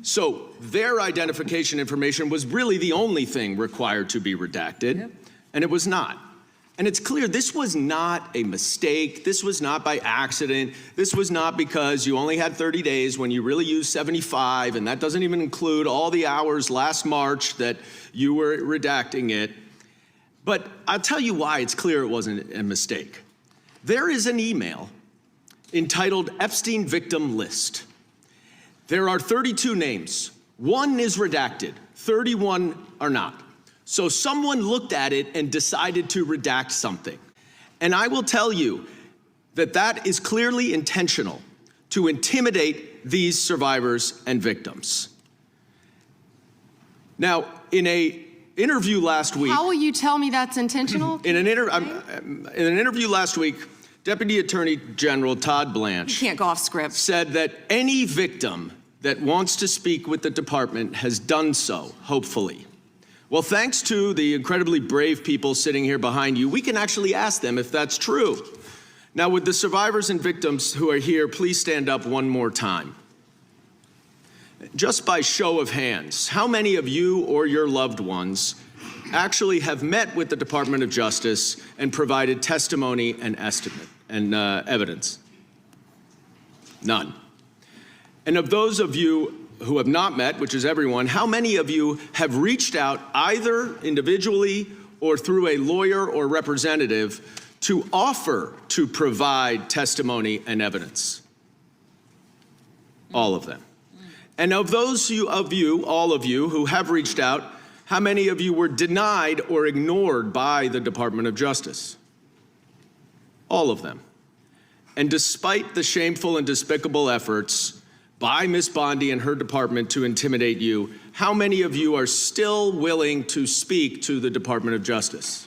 So their identification information was really the only thing required to be redacted, and it was not. And it's clear this was not a mistake. This was not by accident. This was not because you only had 30 days when you really used 75, and that doesn't even include all the hours last March that you were redacting it. But I'll tell you why it's clear it wasn't a mistake. There is an email entitled Epstein Victim List. There are 32 names. 1 is redacted, 31 are not. So someone looked at it and decided to redact something. And I will tell you that that is clearly intentional to intimidate these survivors and victims. Now, in an interview last week... How will you tell me that's intentional? In an interview last week, Deputy Attorney General Todd Blanche... You can't go off script. ...said that any victim that wants to speak with the department has done so, hopefully. Well, thanks to the incredibly brave people sitting here behind you, we can actually ask them if that's true. Now, would the survivors and victims who are here please stand up one more time? Just by show of hands, how many of you or your loved ones actually have met with the Department of Justice and provided testimony and evidence? None. And of those of you who have not met, which is everyone, how many of you have reached out either individually or through a lawyer or representative to offer to provide testimony and evidence? All of them. And of those of you, all of you who have reached out, how many of you were denied or ignored by the Department of Justice? All of them. And despite the shameful and despicable efforts by Ms. Bondi and her department to intimidate you, how many of you are still willing to speak to the Department of Justice?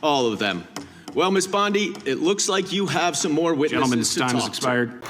All of them. Well, Ms. Bondi, it looks like you have some more witnesses Gentlemen's to time has talk to. expired.